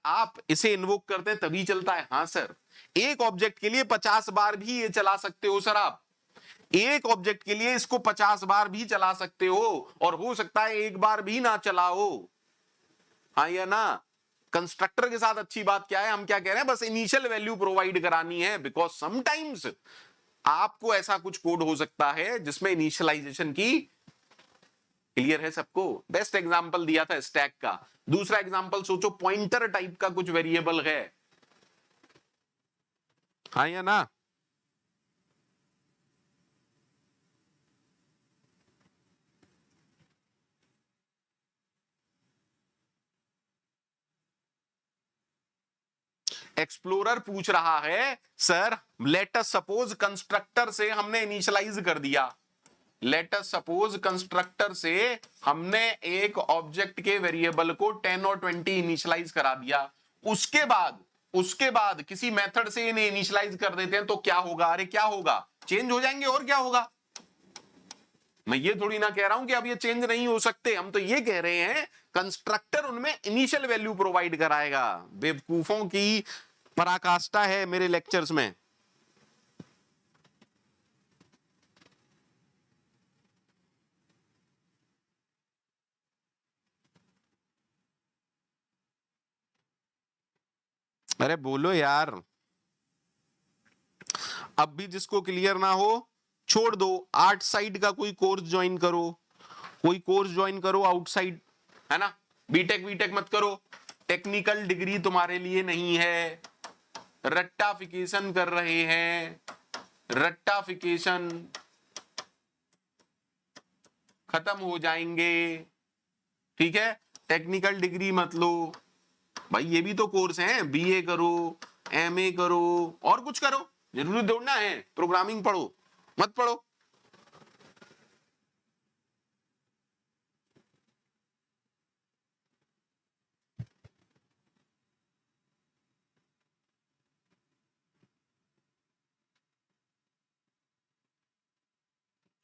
आप इसे इन्वोक करते हैं तभी चलता है? हाँ सर। एक ऑब्जेक्ट के लिए 50 बार भी ये चला सकते हो सर, आप एक ऑब्जेक्ट के लिए इसको 50 बार भी चला सकते हो, और हो सकता है एक बार भी ना चलाओ, हाँ या ना? कंस्ट्रक्टर के साथ अच्छी बात क्या है, हम क्या कह रहे हैं, बस इनिशियल वैल्यू प्रोवाइड करानी है, बिकॉज समटाइम्स आपको ऐसा कुछ कोड हो सकता है जिसमें इनिशियलाइजेशन की, क्लियर है सबको? बेस्ट एग्जांपल दिया था स्टैक का। दूसरा एग्जांपल सोचो, पॉइंटर टाइप का कुछ वेरिएबल है, हाँ या ना? एक्सप्लोरर पूछ रहा है sir let us suppose constructor से हमने इनिशियलाइज कर दिया, लेट अस सपोज कंस्ट्रक्टर से हमने एक ऑब्जेक्ट के वेरिएबल को 10 और 20 इनिशियलाइज करा दिया, उसके बाद किसी मेथड से इन्हें इनिशियलाइज कर देते हैं तो क्या होगा? अरे क्या होगा? चेंज हो जाएंगे और क्या होगा। मैं ये थोड़ी ना कह रहा हूं कि अब ये चेंज नहीं हो सकते, हम तो ये कह रहे हैं कंस्ट्रक्टर उनमें इनिशियल वैल्यू प्रोवाइड कराएगा। बेवकूफों की पराकाष्ठा है मेरे लेक्चर्स में। अरे बोलो यार, अब भी जिसको क्लियर ना हो छोड़ दो, आर्ट साइड का कोई कोर्स ज्वाइन करो, कोई कोर्स ज्वाइन करो आउटसाइड, है ना। बीटेक वीटेक मत करो, टेक्निकल डिग्री तुम्हारे लिए नहीं है। रट्टाफिकेशन कर रहे हैं, रट्टाफिकेशन खत्म हो जाएंगे, ठीक है। टेक्निकल डिग्री मत लो भाई, ये भी तो कोर्स हैं, बीए करो, एमए करो, और कुछ करो, जरूरी दौड़ना है प्रोग्रामिंग पढ़ो मत पढ़ो।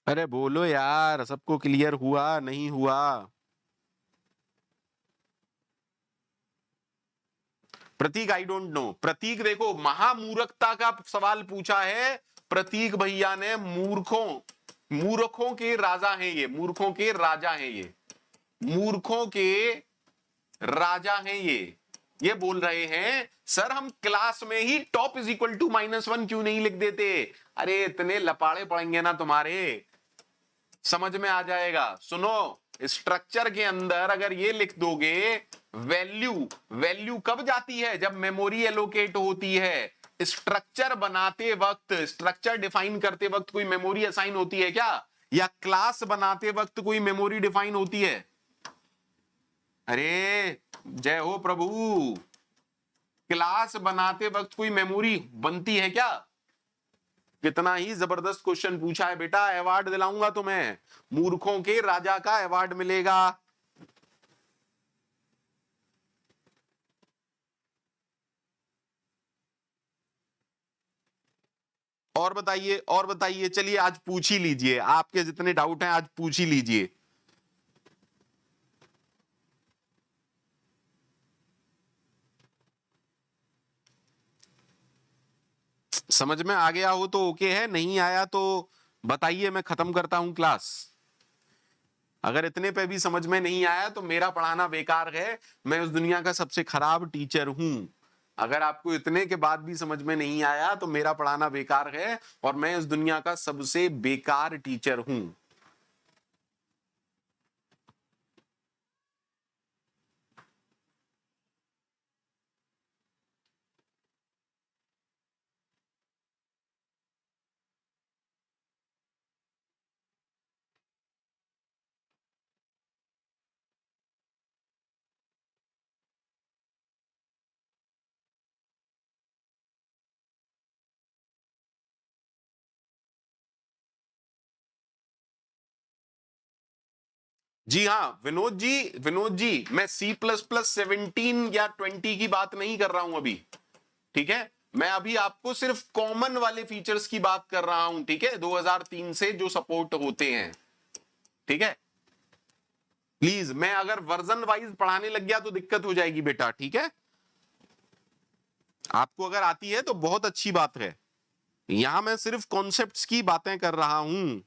अरे बोलो यार, सबको क्लियर हुआ नहीं हुआ? प्रतीक आई डोंट नो। प्रतीक देखो, महामूर्खता का सवाल पूछा है प्रतीक भैया ने। मूर्खों के राजा हैं ये, मूर्खों के राजा हैं ये, मूर्खों के राजा हैं ये बोल रहे हैं सर हम क्लास में ही टॉप इज इक्वल टू -1 क्यों नहीं लिख देते। अरे इतने लपाड़े पड़ेंगे ना तुम्हारे, समझ में आ जाएगा। सुनो, स्ट्रक्चर के अंदर अगर ये लिख दोगे, वैल्यू कब जाती है? जब मेमोरी एलोकेट होती है। स्ट्रक्चर बनाते वक्त, स्ट्रक्चर डिफाइन करते वक्त कोई मेमोरी असाइन होती है क्या? या क्लास बनाते वक्त कोई मेमोरी डिफाइन होती है? अरे जय हो प्रभु, क्लास बनाते वक्त कोई मेमोरी बनती है क्या? कितना ही जबरदस्त क्वेश्चन पूछा है बेटा, अवार्ड दिलाऊंगा तुम्हें, मूर्खों के राजा का अवार्ड मिलेगा। और बताइए, और बताइए, चलिए आज पूछ ही लीजिए, आपके जितने डाउट हैं आज पूछ ही लीजिए। समझ में आ गया हो तो ओके है, नहीं आया तो बताइए, मैं खत्म करता हूं क्लास। अगर इतने पे भी समझ में नहीं आया तो मेरा पढ़ाना बेकार है, मैं उस दुनिया का सबसे खराब टीचर हूं। अगर आपको इतने के बाद भी समझ में नहीं आया तो मेरा पढ़ाना बेकार है और मैं इस दुनिया का सबसे बेकार टीचर हूं। जी हाँ विनोद जी मैं C++17 या 20 की बात नहीं कर रहा हूं अभी, ठीक है। मैं अभी आपको सिर्फ कॉमन वाले फीचर्स की बात कर रहा हूं, ठीक है, 2003 से जो सपोर्ट होते हैं, ठीक है। प्लीज, मैं अगर वर्जन वाइज पढ़ाने लग गया तो दिक्कत हो जाएगी बेटा, ठीक है। आपको अगर आती है तो बहुत अच्छी बात है, यहां मैं सिर्फ कॉन्सेप्ट्स की बातें कर रहा हूं,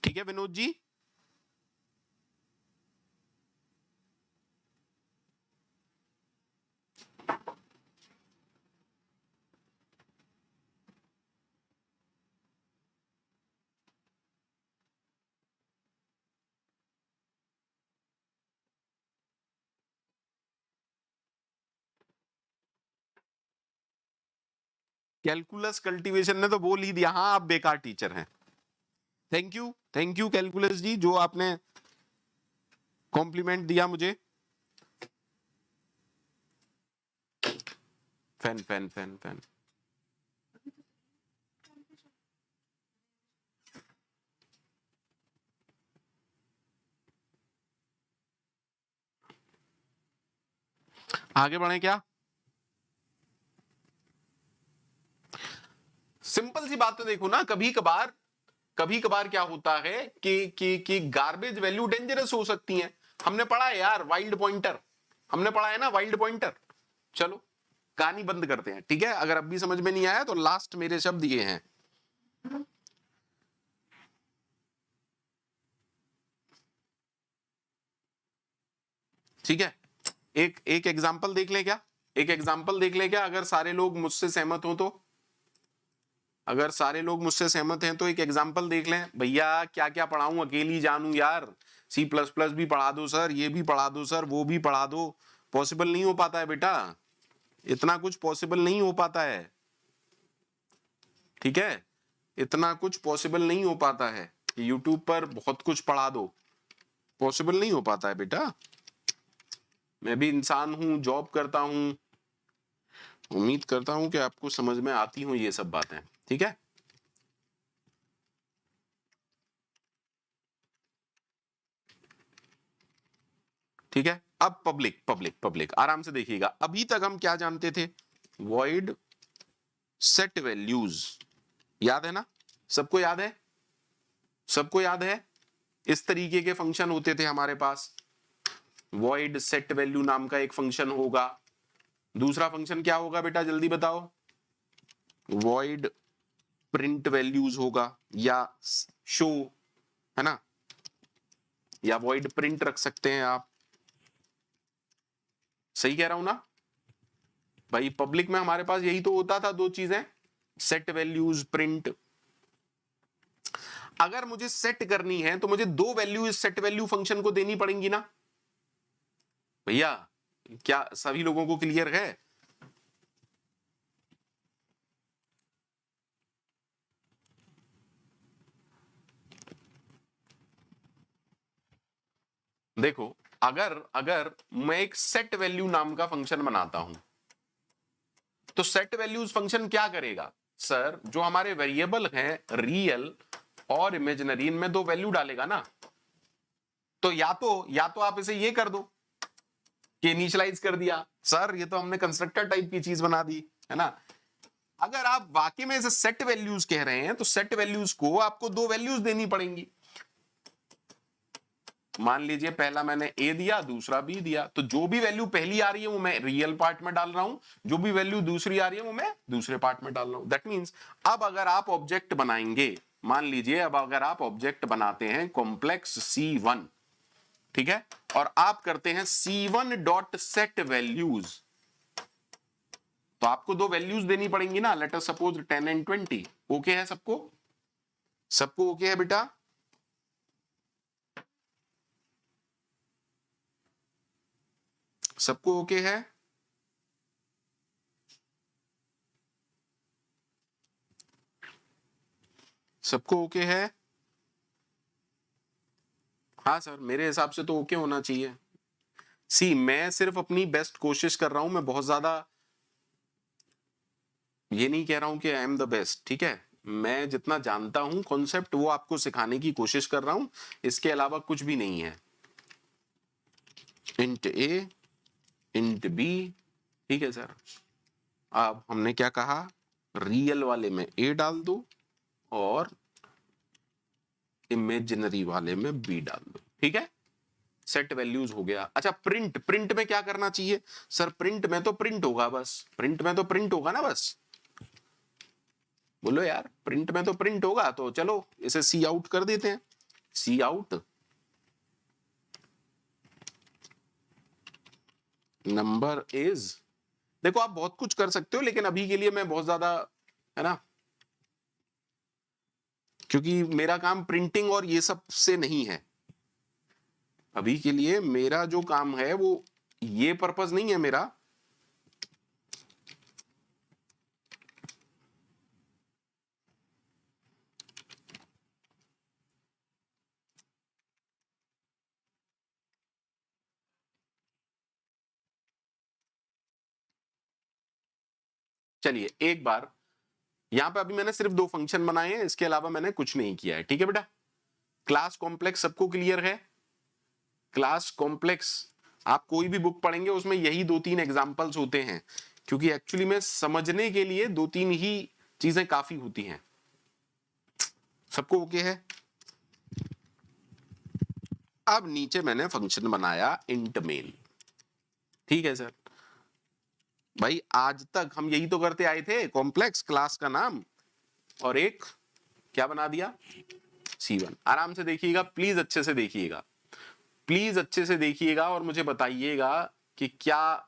ठीक है विनोद जी। कैलकुलस कल्टीवेशन ने तो बोल ही दिया, हाँ आप बेकार टीचर हैं। थैंक यू कैलकुलस जी, जो आपने कॉम्प्लीमेंट दिया मुझे। Fan fan fan fan. आगे बढ़े क्या? सिंपल सी बात तो देखो ना, कभी कभार क्या होता है कि गार्बेज वैल्यू डेंजरस हो सकती है। हमने पढ़ा है यार वाइल्ड पॉइंटर, हमने पढ़ा है ना वाइल्ड पॉइंटर। चलो कहानी बंद करते हैं, ठीक है? अगर अब भी समझ में नहीं आया तो लास्ट मेरे शब्द ये हैं। ठीक है, एक एक एग्जांपल देख ले क्या? एक एग्जांपल देख ले क्या? अगर सारे लोग मुझसे सहमत हो तो, अगर सारे लोग मुझसे सहमत हैं तो एक एग्जांपल देख लें। भैया क्या क्या पढ़ाऊं, अकेली जानू यार? सी प्लस प्लस भी पढ़ा दो सर, ये भी पढ़ा दो सर, वो भी पढ़ा दो। पॉसिबल नहीं हो पाता है बेटा, इतना कुछ पॉसिबल नहीं हो पाता है। ठीक है, इतना कुछ पॉसिबल नहीं हो पाता है कि यूट्यूब पर बहुत कुछ पढ़ा दो, पॉसिबल नहीं हो पाता है बेटा। मैं भी इंसान हूं, जॉब करता हूं। उम्मीद करता हूं कि आपको समझ में आती हो ये सब बातें, ठीक है? ठीक है, अब पब्लिक पब्लिक पब्लिक आराम से देखिएगा। अभी तक हम क्या जानते थे? वॉइड सेट वैल्यूज, याद है ना? सबको याद है? सबको याद है? इस तरीके के फंक्शन होते थे हमारे पास। वॉइड सेट वैल्यू नाम का एक फंक्शन होगा। दूसरा फंक्शन क्या होगा बेटा, जल्दी बताओ? वॉइड प्रिंट वैल्यूज होगा, या शो, है ना? या वॉइड प्रिंट रख सकते हैं आप। सही कह रहा हूं ना भाई? पब्लिक में हमारे पास यही तो होता था, दो चीजें, सेट वैल्यूज, प्रिंट। अगर मुझे सेट करनी है तो मुझे दो वैल्यू इस सेट वैल्यू फंक्शन को देनी पड़ेंगी ना भैया? क्या सभी लोगों को क्लियर है? देखो, अगर अगर मैं एक सेट वैल्यू नाम का फंक्शन बनाता हूं तो सेट वैल्यूज फंक्शन क्या करेगा? सर जो हमारे वेरिएबल हैं रियल और इमेजिनरी, इनमें दो वैल्यू डालेगा ना। तो या तो आप इसे ये कर दो कि इनिशियलाइज कर दिया। सर ये तो हमने कंस्ट्रक्टर टाइप की चीज बना दी, है ना? अगर आप वाकई में इसे सेट वैल्यूज कह रहे हैं तो सेट वैल्यूज को आपको दो वैल्यूज देनी पड़ेंगी। मान लीजिए पहला मैंने ए दिया, दूसरा बी दिया, तो जो भी वैल्यू पहली आ रही है वो मैं रियल पार्ट में डाल रहा हूं, जो भी वैल्यू दूसरी आ रही है वो मैं दूसरे पार्ट में डाल रहा हूं। दैट मींस अब अगर आप ऑब्जेक्ट बनाएंगे, मान लीजिए अब अगर आप ऑब्जेक्ट बनाते हैं कॉम्प्लेक्स C1, ठीक है, और आप करते हैं C1 डॉट सेट वैल्यूज, तो आपको दो वैल्यूज देनी पड़ेंगी ना। Let us suppose 10 and 20। Okay है सबको? सबको ओके है बेटा? सबको ओके है? सबको ओके है? हाँ सर, मेरे हिसाब से तो ओके होना चाहिए। सी मैं सिर्फ अपनी बेस्ट कोशिश कर रहा हूं, मैं बहुत ज्यादा ये नहीं कह रहा हूं कि आई एम द बेस्ट, ठीक है? मैं जितना जानता हूं कॉन्सेप्ट वो आपको सिखाने की कोशिश कर रहा हूं, इसके अलावा कुछ भी नहीं है। इंट ए, इंट बी, ठीक है सर। अब हमने क्या कहा? रियल वाले में ए डाल दो और इमेजिनरी वाले में बी डाल दो, ठीक है? सेट वैल्यूज हो गया। अच्छा प्रिंट, प्रिंट में क्या करना चाहिए? सर प्रिंट में तो प्रिंट होगा बस, प्रिंट में तो प्रिंट होगा ना बस। बोलो यार, प्रिंट में तो प्रिंट होगा, तो चलो इसे सी आउट कर देते हैं। सी आउट नंबर इज, देखो आप बहुत कुछ कर सकते हो लेकिन अभी के लिए मैं बहुत ज्यादा, है ना, क्योंकि मेरा काम प्रिंटिंग और ये सब से नहीं है। अभी के लिए मेरा जो काम है वो ये पर्पस नहीं है मेरा चलिए एक बार यहां पे अभी मैंने सिर्फ 2 फंक्शन बनाए हैं, इसके अलावा मैंने कुछ नहीं किया है। ठीक है बेटा, क्लास कॉम्प्लेक्स सबको क्लियर है? क्लास कॉम्प्लेक्स आप कोई भी बुक पढ़ेंगे उसमें यही 2-3 एग्जांपल्स होते हैं, क्योंकि एक्चुअली में समझने के लिए 2-3 ही चीजें काफी होती हैं। सबको ओके है? अब नीचे मैंने फंक्शन बनाया इंट मेल। ठीक है सर, भाई आज तक हम यही तो करते आए थे, कॉम्प्लेक्स क्लास का नाम और एक क्या बना दिया, C1। आराम से देखिएगा प्लीज, अच्छे से देखिएगा प्लीज, अच्छे से देखिएगा और मुझे बताइएगा कि क्या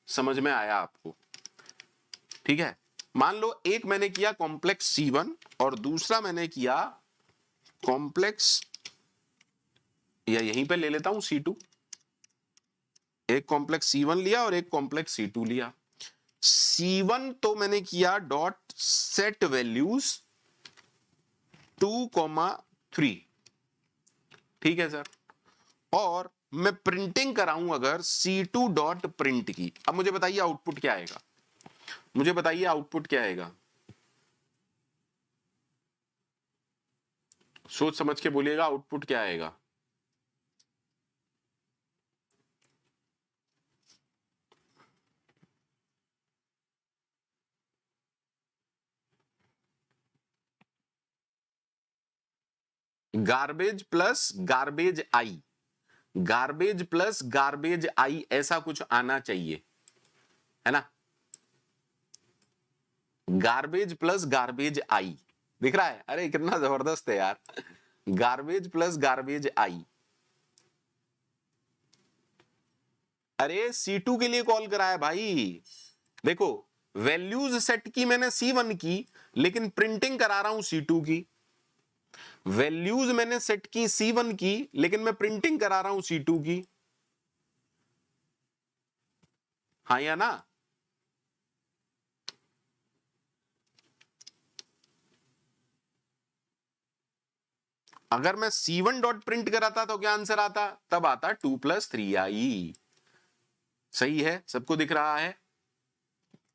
समझ में आया आपको। ठीक है, मान लो एक मैंने किया कॉम्प्लेक्स C1 और दूसरा मैंने किया कॉम्प्लेक्स, या यहीं पे ले लेता हूं C2। एक कॉम्प्लेक्स C1 लिया और एक कॉम्प्लेक्स C2 लिया। C1 तो मैंने किया डॉट सेट वैल्यूज 2,3। ठीक है सर, और मैं प्रिंटिंग कराऊं अगर C2 डॉट प्रिंट की। अब मुझे बताइए आउटपुट क्या आएगा, मुझे बताइए आउटपुट क्या आएगा, सोच समझ के बोलिएगा आउटपुट क्या आएगा। गार्बेज प्लस गार्बेज आई, गार्बेज प्लस गार्बेज आई, ऐसा कुछ आना चाहिए, है ना। गार्बेज प्लस गार्बेज आई दिख रहा है? अरे कितना जबरदस्त है यार, गार्बेज प्लस गार्बेज आई। अरे C2 के लिए कॉल करा है भाई। देखो वैल्यूज सेट की मैंने C1 की, लेकिन प्रिंटिंग करा रहा हूं C2 की। वैल्यूज मैंने सेट की C1 की, लेकिन मैं प्रिंटिंग करा रहा हूं C2 की। हाँ या ना? अगर मैं C1 डॉट प्रिंट कराता तो क्या आंसर आता? तब आता 2 + 3i। सही है, सबको दिख रहा है?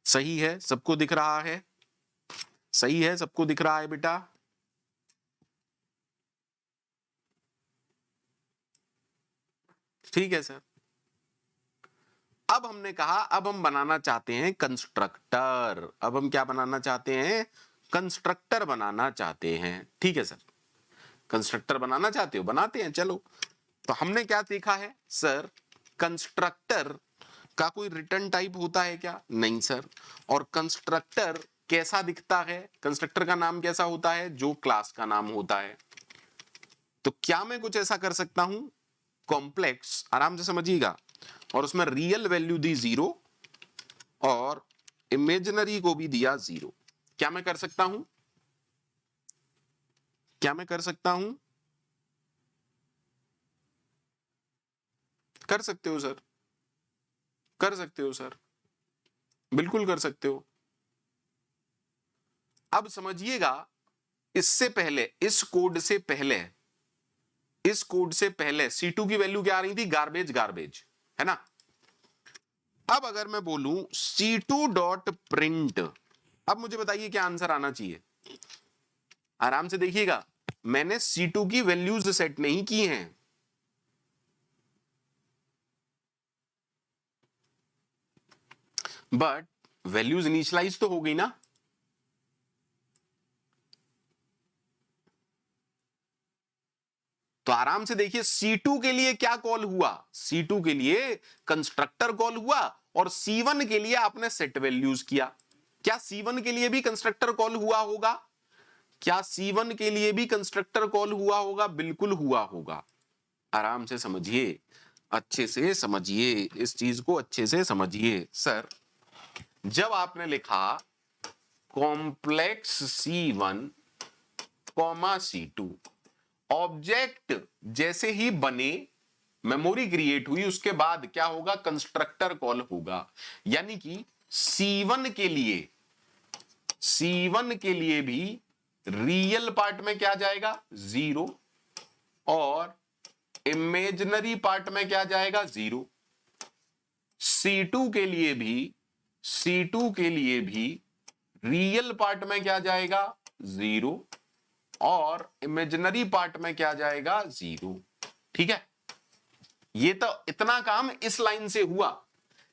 सही है, सबको दिख रहा है? सही है, सबको दिख रहा है बेटा? ठीक है सर। अब हमने कहा अब हम बनाना चाहते हैं कंस्ट्रक्टर। अब हम क्या बनाना चाहते हैं? कंस्ट्रक्टर बनाना चाहते हैं। ठीक है सर, कंस्ट्रक्टर बनाना चाहते हो, बनाते हैं, चलो। तो हमने क्या सीखा है सर, कंस्ट्रक्टर का कोई रिटर्न टाइप होता है क्या? नहीं सर। और कंस्ट्रक्टर कैसा दिखता है? कंस्ट्रक्टर का नाम कैसा होता है? जो क्लास का नाम होता है। तो क्या मैं कुछ ऐसा कर सकता हूं कॉम्प्लेक्स, आराम से समझिएगा, और उसमें रियल वैल्यू दी 0 और इमेजिनरी को भी दिया 0? क्या मैं कर सकता हूं? क्या मैं कर सकता हूं? कर सकते हो सर, कर सकते हो सर, बिल्कुल कर सकते हो। अब समझिएगा, इससे पहले, इस कोड से पहले, इस कोड से पहले C2 की वैल्यू क्या आ रही थी? गार्बेज गार्बेज, है ना। अब अगर मैं बोलूं C2 डॉट प्रिंट, अब मुझे बताइए क्या आंसर आना चाहिए? आराम से देखिएगा, मैंने C2 की वैल्यूज सेट नहीं की हैं। बट वैल्यूज इनिशियलाइज तो हो गई ना। तो आराम से देखिए C2 के लिए क्या कॉल हुआ? C2 के लिए कंस्ट्रक्टर कॉल हुआ और C1 के लिए आपने सेट वैल्यूज किया। क्या C1 के लिए भी कंस्ट्रक्टर कॉल हुआ होगा? क्या C1 के लिए भी कंस्ट्रक्टर कॉल हुआ होगा? बिल्कुल हुआ होगा। आराम से समझिए, अच्छे से समझिए, इस चीज को अच्छे से समझिए। सर जब आपने लिखा कॉम्प्लेक्स C1 C2, ऑब्जेक्ट जैसे ही बने, मेमोरी क्रिएट हुई, उसके बाद क्या होगा? कंस्ट्रक्टर कॉल होगा। यानी कि C1 के लिए, C1 के लिए भी रियल पार्ट में क्या जाएगा? 0, और इमेजिनरी पार्ट में क्या जाएगा? 0। C2 के लिए भी C2 के लिए भी रियल पार्ट में क्या जाएगा 0 और इमेजिनरी पार्ट में क्या जाएगा 0। ठीक है, ये तो इतना काम इस लाइन से हुआ।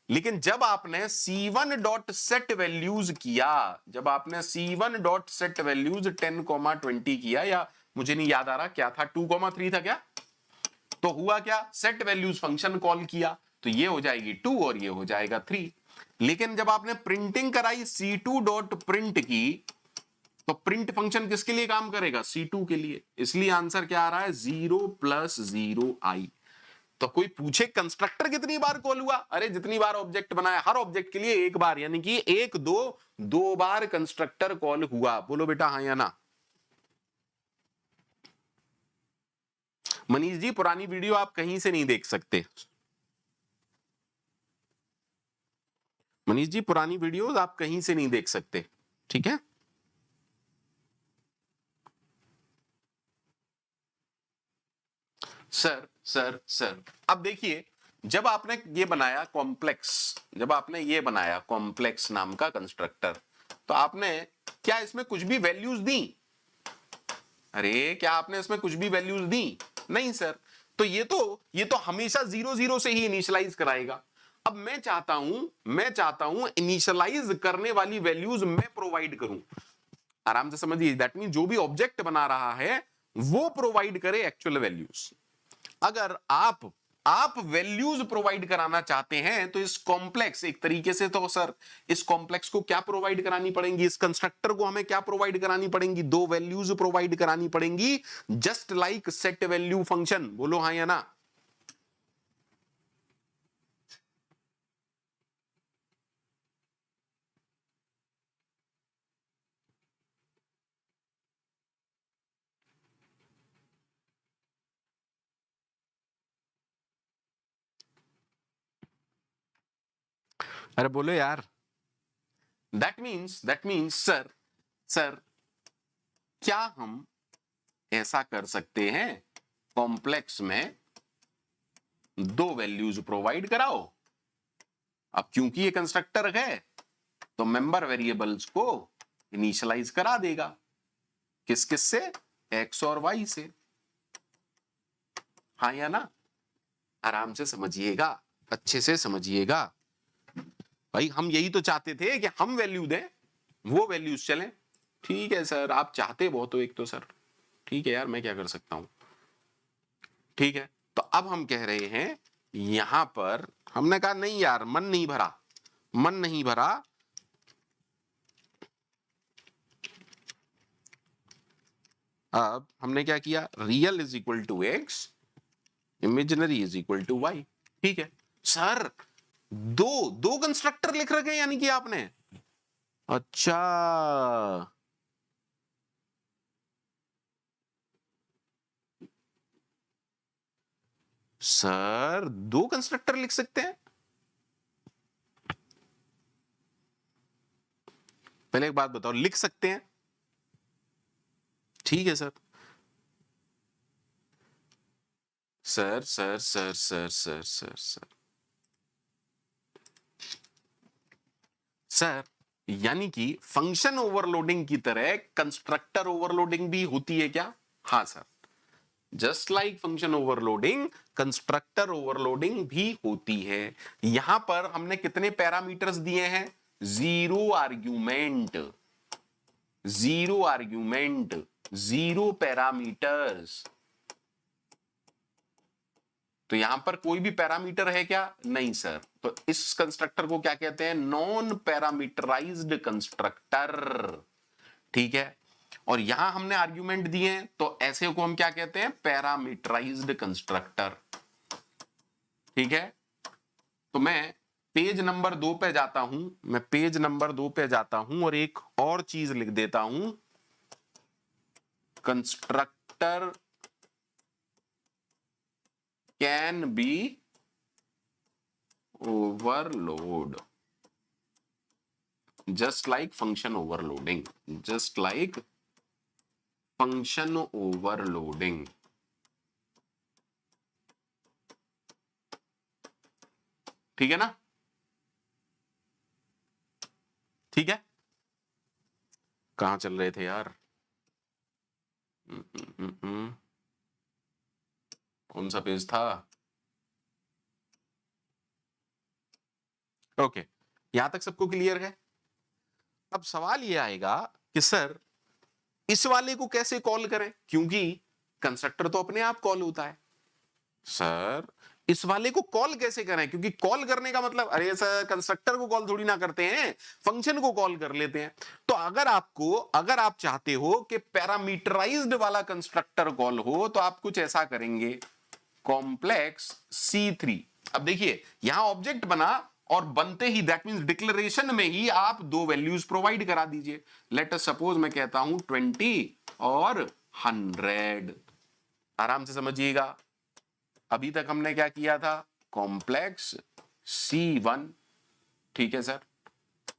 लेकिन जब आपने C1 डॉट सेट वैल्यूज किया, जब आपने C1 डॉट सेट वैल्यूज 10,20 किया, या मुझे नहीं याद आ रहा क्या था, 2,3 था क्या, तो हुआ क्या, सेट वैल्यूज फंक्शन कॉल किया, तो ये हो जाएगी 2 और ये हो जाएगा 3। लेकिन जब आपने प्रिंटिंग कराई C2 डॉट प्रिंट की, तो प्रिंट फंक्शन किसके लिए काम करेगा, C2 के लिए, इसलिए आंसर क्या आ रहा है 0 + 0i। तो कोई पूछे कंस्ट्रक्टर कितनी बार कॉल हुआ, अरे जितनी बार ऑब्जेक्ट बनाया, हर ऑब्जेक्ट के लिए एक बार, यानी कि एक दो बार कंस्ट्रक्टर कॉल हुआ। बोलो बेटा हाँ या ना। मनीष जी पुरानी वीडियो आप कहीं से नहीं देख सकते। मनीष जी पुरानी वीडियोस आप कहीं से नहीं देख सकते, ठीक है। सर अब देखिए, जब आपने ये बनाया कॉम्प्लेक्स, जब आपने ये बनाया कॉम्प्लेक्स नाम का कंस्ट्रक्टर, तो आपने क्या इसमें कुछ भी वैल्यूज दी, अरे क्या आपने इसमें कुछ भी वैल्यूज दी, नहीं सर। तो ये तो हमेशा 0 0 से ही इनिशियलाइज कराएगा। अब मैं चाहता हूं इनिशियलाइज करने वाली वैल्यूज मैं प्रोवाइड करूं। आराम से समझिए, दैट मीन जो भी ऑब्जेक्ट बना रहा है वो प्रोवाइड करे एक्चुअल वैल्यूज। अगर आप वैल्यूज प्रोवाइड कराना चाहते हैं तो इस कॉम्प्लेक्स, एक तरीके से तो सर इस कॉम्प्लेक्स को क्या प्रोवाइड करानी पड़ेंगी, इस कंस्ट्रक्टर को हमें क्या प्रोवाइड करानी पड़ेंगी, दो वैल्यूज प्रोवाइड करानी पड़ेंगी, just like set value function. बोलो हाँ या ना। अरे बोलो यार। दैट मीन्स सर क्या हम ऐसा कर सकते हैं, कॉम्प्लेक्स में दो वैल्यूज प्रोवाइड कराओ। अब क्योंकि ये कंस्ट्रक्टर है तो मेंबर वेरिएबल्स को इनिशियलाइज करा देगा, किस किस से, एक्स और वाई से। हाँ या ना। आराम से समझिएगा, अच्छे से समझिएगा भाई, हम यही तो चाहते थे कि हम वैल्यू दें, वो वैल्यूज चलें। ठीक है सर, आप चाहते बहुत हो एक तो सर, ठीक है यार, मैं क्या कर सकता हूं। ठीक है, तो अब हम कह रहे हैं यहां पर हमने कहा नहीं यार, मन नहीं भरा, मन नहीं भरा, अब हमने क्या किया, real is equal to X, imaginary is equal to Y. ठीक है सर, दो दो कंस्ट्रक्टर लिख रखे हैं यानी कि आपने, अच्छा सर दो कंस्ट्रक्टर लिख सकते हैं। पहले एक बात बताओ, लिख सकते हैं, ठीक है sir. Sir sir sir sir sir sir sir sir यानी कि फंक्शन ओवरलोडिंग की तरह कंस्ट्रक्टर ओवरलोडिंग भी होती है क्या, हाँ sir, just like function overloading constructor overloading भी होती है। यहां पर हमने कितने पैरामीटर्स दिए हैं, zero argument, zero argument, zero parameters. तो यहां पर कोई भी पैरामीटर है क्या, नहीं सर। तो इस कंस्ट्रक्टर को क्या कहते हैं, नॉन पैरामीटराइज्ड कंस्ट्रक्टर। ठीक है, और यहां हमने आर्ग्यूमेंट दिए हैं तो ऐसे को हम क्या कहते हैं, पैरामीटराइज्ड कंस्ट्रक्टर। ठीक है, तो मैं पेज नंबर 2 पे जाता हूं, मैं पेज नंबर 2 पे जाता हूं और एक और चीज लिख देता हूं, constructor can be overload just like function overloading, just like function overloading। ठीक है ना। ठीक है, कहां चल रहे थे यार? कौन सा पेज था? ओके, यहां तक सबको क्लियर है? अब सवाल ये आएगा कि सर इस वाले को कैसे कॉल करें, क्योंकि कंस्ट्रक्टर तो अपने आप कॉल होता है। सर इस वाले को कॉल कैसे करें, क्योंकि कॉल करने का मतलब, अरे सर कंस्ट्रक्टर को कॉल थोड़ी ना करते हैं, फंक्शन को कॉल कर लेते हैं। तो अगर आप चाहते हो कि पैरामीटराइज्ड वाला कंस्ट्रक्टर कॉल हो, तो आप कुछ ऐसा करेंगे, कॉम्प्लेक्स C3। अब देखिए यहां ऑब्जेक्ट बना और बनते ही, दैट मींस डिक्लेरेशन में ही आप दो वैल्यूज प्रोवाइड करा दीजिए। लेट अस सपोज मैं कहता हूं 20 और 100। आराम से समझिएगा, अभी तक हमने क्या किया था, कॉम्प्लेक्स C1, ठीक है सर,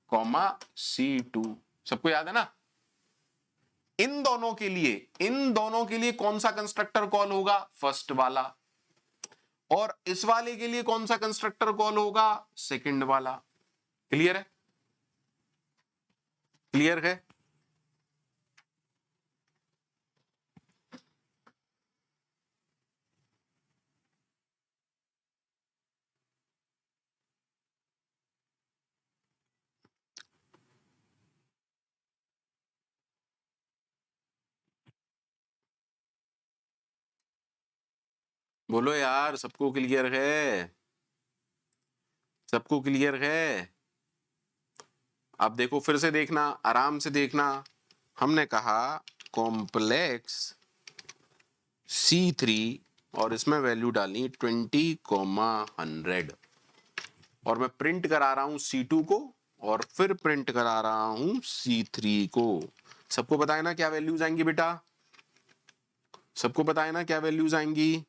कॉमा C2, सबको याद है ना? इन दोनों के लिए कौन सा कंस्ट्रक्टर कॉल होगा, फर्स्ट वाला, और इस वाले के लिए कौन सा कंस्ट्रक्टर कॉल होगा, सेकंड वाला। क्लियर है? क्लियर है? बोलो यार, सबको क्लियर है? सबको क्लियर है? अब देखो, फिर से देखना, आराम से देखना। हमने कहा कॉम्प्लेक्स C3 और इसमें वैल्यू डाली 20, 100, और मैं प्रिंट करा रहा हूं C2 को और फिर प्रिंट करा रहा हूं C3 को। सबको पता है ना क्या वैल्यूज आएंगी बेटा? सबको पता है ना क्या वैल्यूज आएंगी?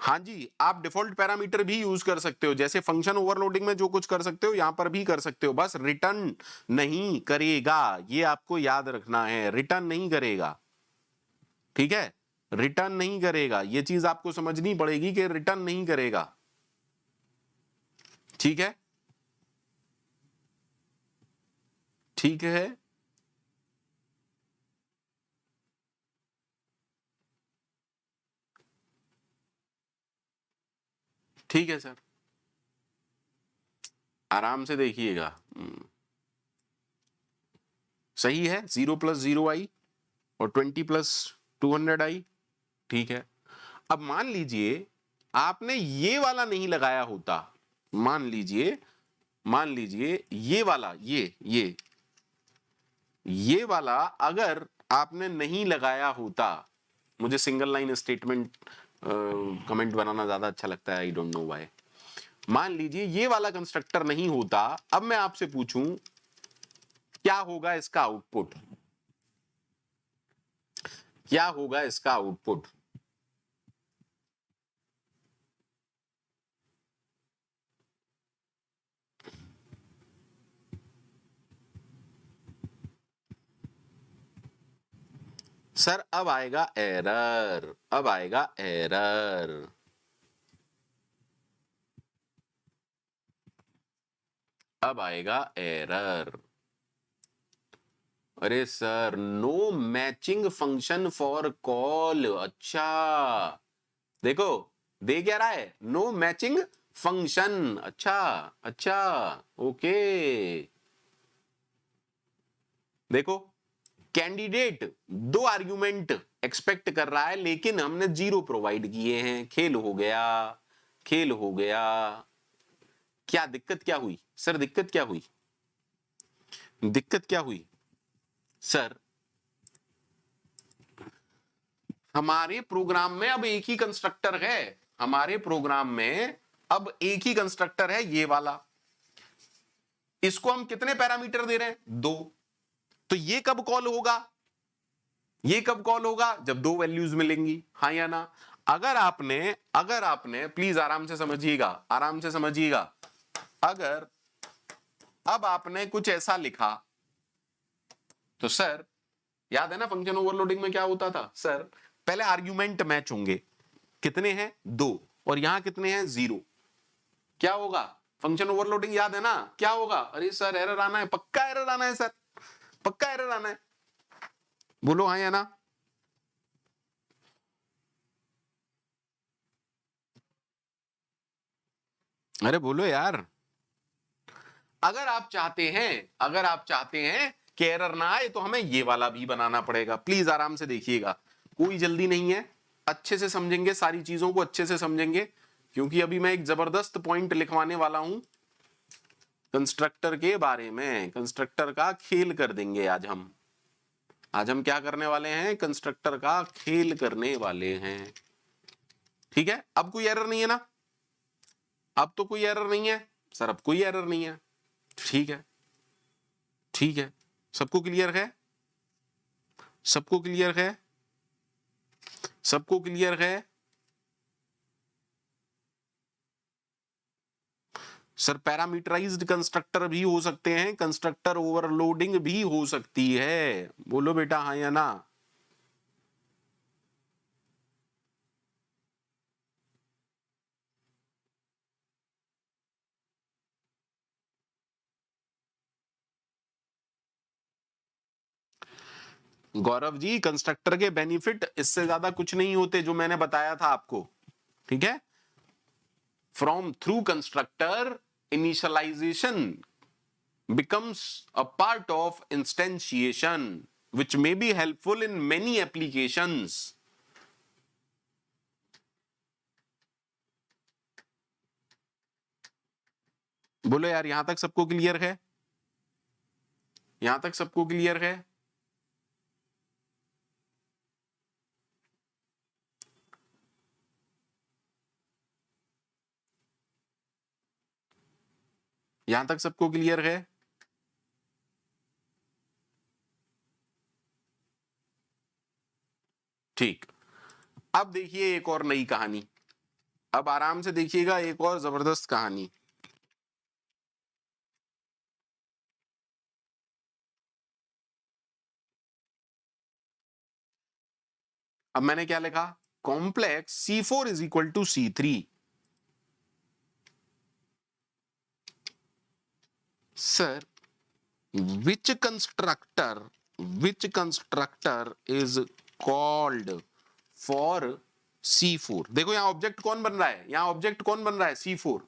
हाँ जी, आप डिफॉल्ट पैरामीटर भी यूज कर सकते हो, जैसे फंक्शन ओवरलोडिंग में जो कुछ कर सकते हो यहां पर भी कर सकते हो, बस रिटर्न नहीं करेगा, ये आपको याद रखना है, रिटर्न नहीं करेगा। ठीक है, रिटर्न नहीं करेगा, ये चीज आपको समझनी पड़ेगी कि रिटर्न नहीं करेगा। ठीक है? ठीक है, ठीक है सर, आराम से देखिएगा। सही है, 0 + 0 आई और 20 + 200 आई। ठीक है, अब मान लीजिए आपने ये वाला नहीं लगाया होता, मान लीजिए ये वाला, ये वाला अगर आपने नहीं लगाया होता, मुझे सिंगल लाइन स्टेटमेंट कमेंट बनाना ज्यादा अच्छा लगता है, आई डोंट नो व्हाई। मान लीजिए ये वाला कंस्ट्रक्टर नहीं होता, अब मैं आपसे पूछूं क्या होगा इसका आउटपुट, क्या होगा इसका आउटपुट? सर अब आएगा एरर, अब आएगा एरर। अब आएगा एरर। अरे sir, no matching function for call. अच्छा, देखो दे क्या रहा है, नो मैचिंग फंक्शन। अच्छा अच्छा, ओके। देखो, कैंडिडेट 2 आर्ग्यूमेंट एक्सपेक्ट कर रहा है, लेकिन हमने 0 प्रोवाइड किए हैं। खेल हो गया, खेल हो गया। क्या दिक्कत क्या हुई सर? दिक्कत क्या हुई? दिक्कत क्या हुई सर? हमारे प्रोग्राम में अब एक ही कंस्ट्रक्टर है, हमारे प्रोग्राम में अब एक ही कंस्ट्रक्टर है, ये वाला। इसको हम कितने पैरामीटर दे रहे हैं? 2। तो ये कब कॉल होगा? ये कब कॉल होगा? जब 2 वैल्यूज मिलेंगी, हाँ या ना? अगर आपने प्लीज आराम से समझिएगा, आराम से समझिएगा, अगर अब आपने कुछ ऐसा लिखा, तो सर याद है ना फंक्शन ओवरलोडिंग में क्या होता था सर? पहले आर्ग्यूमेंट मैच होंगे, कितने हैं? 2, और यहां कितने हैं? 0। क्या होगा? फंक्शन ओवरलोडिंग याद है ना? क्या होगा? अरे सर एरर आना है, पक्का एरर आना है सर, पक्का एरर आना है, बोलो हाँ या ना? अरे बोलो यार। अगर आप चाहते हैं कि एरर ना आए तो हमें ये वाला भी बनाना पड़ेगा। प्लीज आराम से देखिएगा, कोई जल्दी नहीं है, अच्छे से समझेंगे, सारी चीजों को अच्छे से समझेंगे, क्योंकि अभी मैं एक जबरदस्त पॉइंट लिखवाने वाला हूं कंस्ट्रक्टर के बारे में। कंस्ट्रक्टर का खेल कर देंगे आज हम। आज हम क्या करने वाले हैं? कंस्ट्रक्टर का खेल करने वाले हैं। ठीक है, अब कोई एरर नहीं है ना? अब तो कोई एरर नहीं है सर, अब कोई एरर नहीं है। ठीक है, ठीक है, सबको क्लियर है? सबको क्लियर है? सबको क्लियर है? सर पैरामीटराइज्ड कंस्ट्रक्टर भी हो सकते हैं, कंस्ट्रक्टर ओवरलोडिंग भी हो सकती है, बोलो बेटा हाँ या ना? गौरव जी, कंस्ट्रक्टर के बेनिफिट इससे ज्यादा कुछ नहीं होते जो मैंने बताया था आपको। ठीक है, from through constructor initialization becomes a part of instantiation which may be helpful in many applications. बोलो यार, यहां तक सबको क्लियर है? यहां तक सबको क्लियर है? यहां तक सबको क्लियर है? ठीक, अब देखिए एक और नई कहानी। अब आराम से देखिएगा, एक और जबरदस्त कहानी। अब मैंने क्या लिखा? Complex C4 is equal to C3। Sir which constructor is called for C4? देखो यहां ऑब्जेक्ट कौन बन रहा है? यहां ऑब्जेक्ट कौन बन रहा है? C4।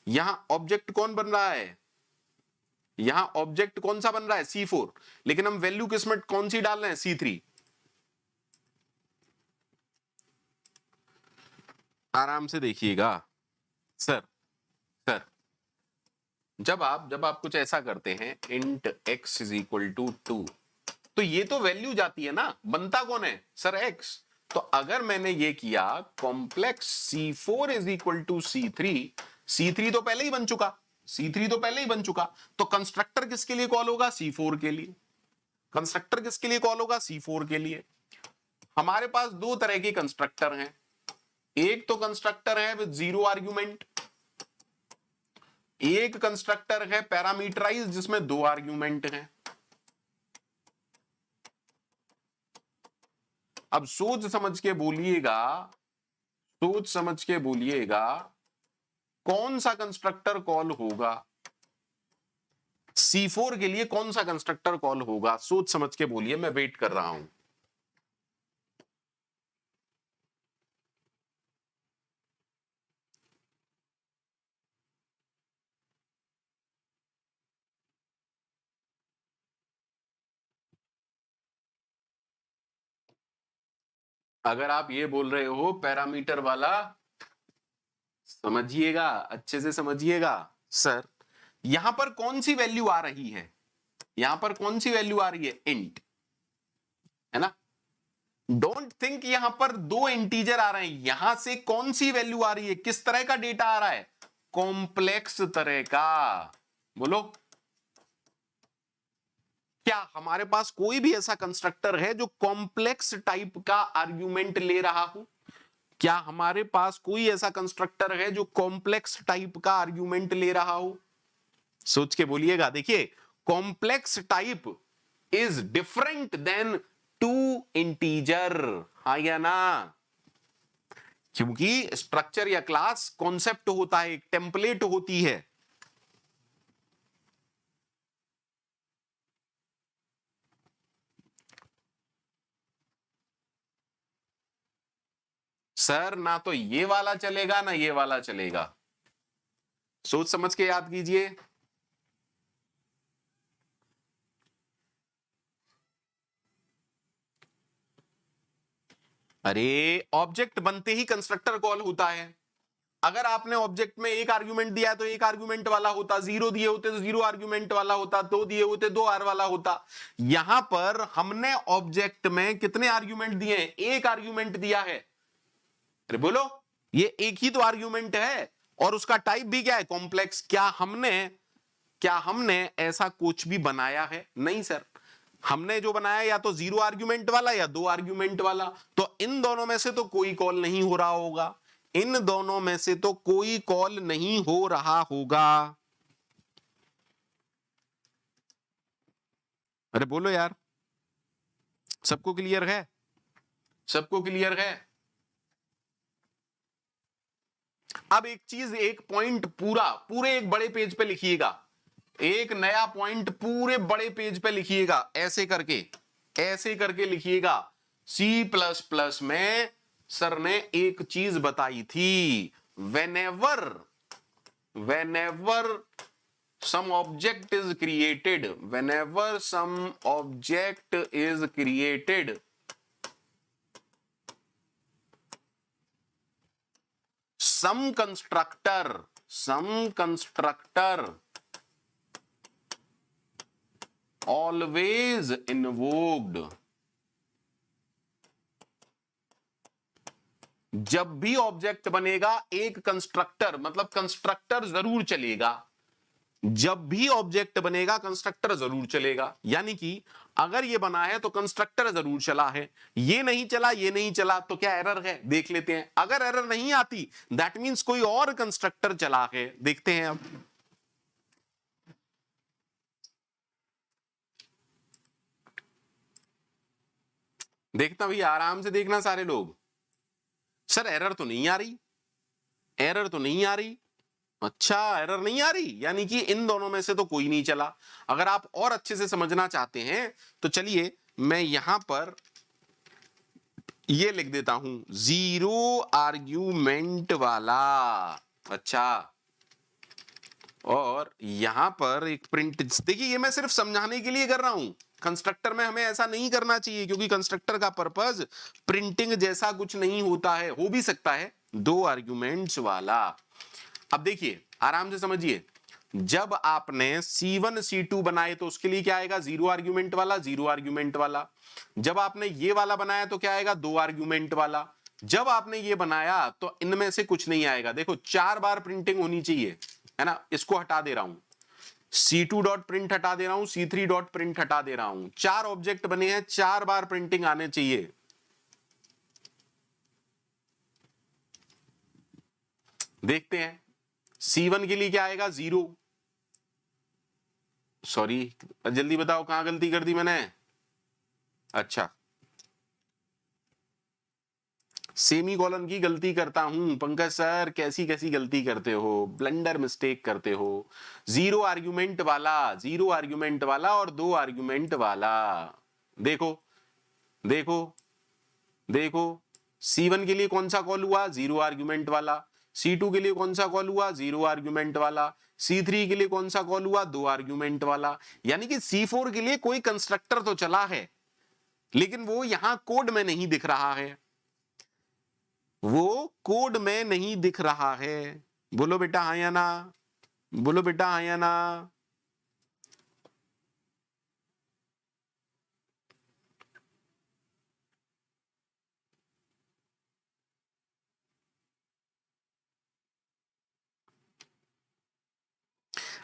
यहां ऑब्जेक्ट कौन बन रहा है? यहां ऑब्जेक्ट कौन सा बन रहा है? C4। लेकिन हम वैल्यू किसमें कौन सी डाल रहे हैं? C3। आराम से देखिएगा सर। सर जब आप कुछ ऐसा करते हैं, int x is equal to 2, तो ये तो वैल्यू जाती है ना, बनता कौन है सर? x। तो अगर मैंने ये किया complex C4 is equal to C3, C3 तो पहले ही बन चुका, C3 तो पहले ही बन चुका, तो कंस्ट्रक्टर किसके लिए कॉल होगा? C4 के लिए। कंस्ट्रक्टर किसके लिए कॉल होगा? C4 के लिए। हमारे पास दो तरह के कंस्ट्रक्टर हैं, एक तो कंस्ट्रक्टर है विद जीरो आर्ग्यूमेंट, एक कंस्ट्रक्टर है पैरामीटराइज जिसमें दो आर्ग्यूमेंट हैं। अब सोच समझ के बोलिएगा, सोच समझ के बोलिएगा, कौन सा कंस्ट्रक्टर कॉल होगा? C4 के लिए कौन सा कंस्ट्रक्टर कॉल होगा? सोच समझ के बोलिए, मैं वेट कर रहा हूं। अगर आप ये बोल रहे हो पैरामीटर वाला, समझिएगा, अच्छे से समझिएगा। सर यहां पर कौन सी वैल्यू आ रही है? यहां पर कौन सी वैल्यू आ रही है? इंट, है ना? डोंट थिंक यहां पर दो इंटीजर आ रहे हैं, यहां से कौन सी वैल्यू आ रही है? किस तरह का डेटा आ रहा है? कॉम्प्लेक्स तरह का। बोलो, क्या हमारे पास कोई भी ऐसा कंस्ट्रक्टर है जो कॉम्प्लेक्स टाइप का आर्गुमेंट ले रहा हो? क्या हमारे पास कोई ऐसा कंस्ट्रक्टर है जो कॉम्प्लेक्स टाइप का आर्गुमेंट ले रहा हो? सोच के बोलिएगा। देखिए, complex type is different than to integer, हाँ या ना? क्योंकि स्ट्रक्चर या क्लास कॉन्सेप्ट होता है, एक टेम्पलेट होती है। सर ना तो ये वाला चलेगा ना ये वाला चलेगा, सोच समझ के याद कीजिए। अरे ऑब्जेक्ट बनते ही कंस्ट्रक्टर कॉल होता है। अगर आपने ऑब्जेक्ट में एक आर्गुमेंट दिया तो एक आर्गुमेंट वाला होता, जीरो दिए होते तो जीरो आर्गुमेंट वाला होता, दो दिए होते दो आर वाला होता। यहां पर हमने ऑब्जेक्ट में कितने आर्गुमेंट दिए हैं? एक आर्गुमेंट दिया है। अरे बोलो, ये एक ही तो आर्गुमेंट है और उसका टाइप भी क्या है? कॉम्प्लेक्स। क्या हमने ऐसा कुछ भी बनाया है? नहीं सर, हमने जो बनाया या तो जीरो आर्गुमेंट वाला या दो आर्गुमेंट वाला। तो इन दोनों में से तो कोई कॉल नहीं हो रहा होगा, इन दोनों में से तो कोई कॉल नहीं हो रहा होगा। अरे बोलो यार, सबको क्लियर है? सबको क्लियर है? अब एक चीज, एक पॉइंट पूरे एक बड़े पेज पे लिखिएगा, एक नया पॉइंट पूरे बड़े पेज पे लिखिएगा, ऐसे करके लिखिएगा। C++ में सर ने एक चीज बताई थी, whenever some object is created, some constructor always invoked। जब भी ऑब्जेक्ट बनेगा एक कंस्ट्रक्टर, मतलब कंस्ट्रक्टर जरूर चलेगा। जब भी ऑब्जेक्ट बनेगा कंस्ट्रक्टर जरूर चलेगा, यानी कि अगर ये बना है तो कंस्ट्रक्टर जरूर चला है। ये नहीं चला तो क्या एरर है? देख लेते हैं। अगर एरर नहीं आती दैट मींस कोई और कंस्ट्रक्टर चला है। देखते हैं अब। देखना भैया, आराम से देखना सारे लोग। सर एरर तो नहीं आ रही, अच्छा एरर नहीं आ रही, यानी कि इन दोनों में से तो कोई नहीं चला। अगर आप और अच्छे से समझना चाहते हैं तो चलिए मैं यहां पर ये लिख देता हूं, जीरो आर्ग्यूमेंट वाला। अच्छा, और यहां पर एक प्रिंट, देखिए ये मैं सिर्फ समझाने के लिए कर रहा हूं। कंस्ट्रक्टर में हमें ऐसा नहीं करना चाहिए, क्योंकि कंस्ट्रक्टर का पर्पस प्रिंटिंग जैसा कुछ नहीं होता है। हो भी सकता है दो आर्ग्यूमेंट्स वाला। अब देखिए आराम से समझिए, जब आपने C1 C2 बनाए तो उसके लिए क्या आएगा? जीरो आर्ग्यूमेंट वाला। जब आपने ये वाला बनाया तो क्या आएगा? दो आर्ग्यूमेंट वाला। जब आपने ये बनाया तो इनमें से कुछ नहीं आएगा। देखो 4 बार प्रिंटिंग होनी चाहिए, है ना? इसको हटा दे रहा हूं, C2 डॉट प्रिंट हटा दे रहा हूं, C3 डॉट प्रिंट हटा दे रहा हूं। 4 ऑब्जेक्ट बने हैं, 4 बार प्रिंटिंग आने चाहिए। देखते हैं C1 के लिए क्या आएगा? जीरो। सॉरी, जल्दी बताओ कहां गलती कर दी मैंने? अच्छा, सेमी कॉलन की गलती करता हूं। पंकज सर कैसी कैसी गलती करते हो, ब्लंडर मिस्टेक करते हो। जीरो आर्गुमेंट वाला और दो आर्गुमेंट वाला। देखो देखो देखो, C1 के लिए कौन सा कॉल हुआ? जीरो आर्गुमेंट वाला। C2 के लिए कौन सा कॉल हुआ? जीरो आर्गुमेंट वाला। C3 के लिए कौन सा कॉल हुआ? दो आर्गुमेंट वाला। यानी कि C4 के लिए कोई कंस्ट्रक्टर तो चला है, लेकिन वो यहां कोड में नहीं दिख रहा है, वो कोड में नहीं दिख रहा है। बोलो बेटा हाँ या ना, बोलो बेटा हाँ या ना।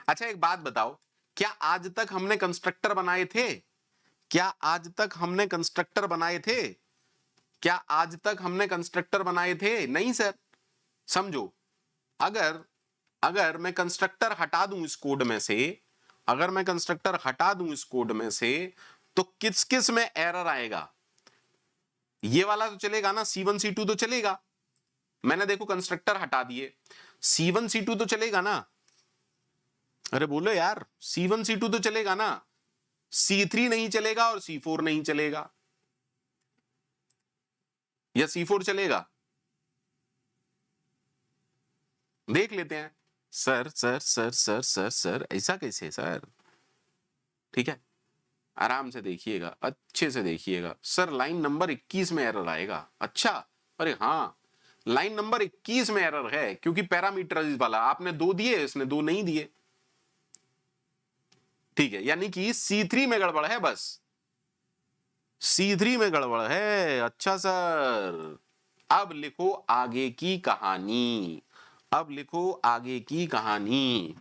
अच्छा एक बात बताओ, क्या आज तक हमने कंस्ट्रक्टर बनाए थे? क्या आज तक हमने कंस्ट्रक्टर बनाए थे? क्या आज तक हमने कंस्ट्रक्टर बनाए थे? नहीं सर। समझो, अगर अगर मैं कंस्ट्रक्टर हटा दूं इस कोड में से, अगर मैं कंस्ट्रक्टर हटा दूं इस कोड में से, तो किस किस में एरर आएगा? ये वाला तो चलेगा ना, C1 C2 तो चलेगा, मैंने देखो कंस्ट्रक्टर हटा दिए, C1 C2 तो चलेगा ना, अरे बोलो यार, C1 C2 तो चलेगा ना, C3 नहीं चलेगा और C4 नहीं चलेगा, या C4 चलेगा? देख लेते हैं। Sir sir sir sir sir sir ऐसा कैसे सर? ठीक है, आराम से देखिएगा, अच्छे से देखिएगा। सर लाइन नंबर 21 में एरर आएगा। अच्छा, अरे हाँ, लाइन नंबर 21 में एरर है क्योंकि पैरामीटर वाला आपने 2 दिए, इसने 2 नहीं दिए। ठीक है, यानी कि C3 में गड़बड़ है, बस C3 में गड़बड़ है। अच्छा सर, अब लिखो आगे की कहानी, अब लिखो आगे की कहानी।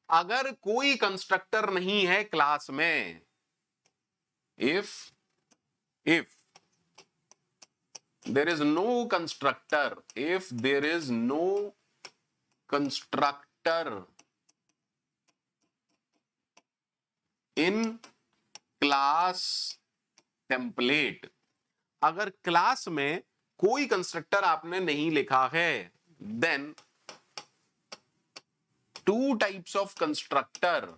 अगर कोई कंस्ट्रक्टर नहीं है क्लास में, if there is no constructor, if there is no constructor in class template, अगर क्लास में कोई कंस्ट्रक्टर आपने नहीं लिखा है, then two types of constructors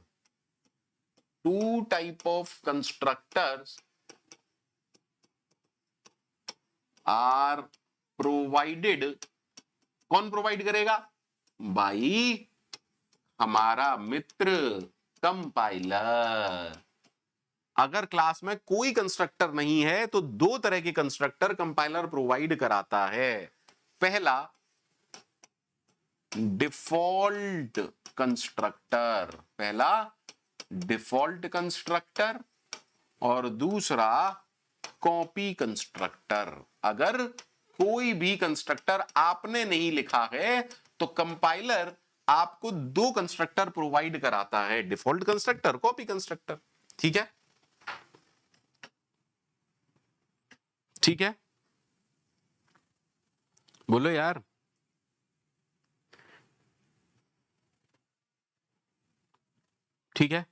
are provided। कौन प्रोवाइड करेगा भाई? हमारा मित्र कंपाइलर। अगर क्लास में कोई कंस्ट्रक्टर नहीं है तो 2 तरह के कंस्ट्रक्टर कंपाइलर प्रोवाइड कराता है। पहला डिफॉल्ट कंस्ट्रक्टर, पहला डिफॉल्ट कंस्ट्रक्टर, और दूसरा कॉपी कंस्ट्रक्टर। अगर कोई भी कंस्ट्रक्टर आपने नहीं लिखा है तो कंपाइलर आपको 2 कंस्ट्रक्टर प्रोवाइड कराता है, डिफॉल्ट कंस्ट्रक्टर, कॉपी कंस्ट्रक्टर। ठीक है, ठीक है, बोलो यार। ठीक है,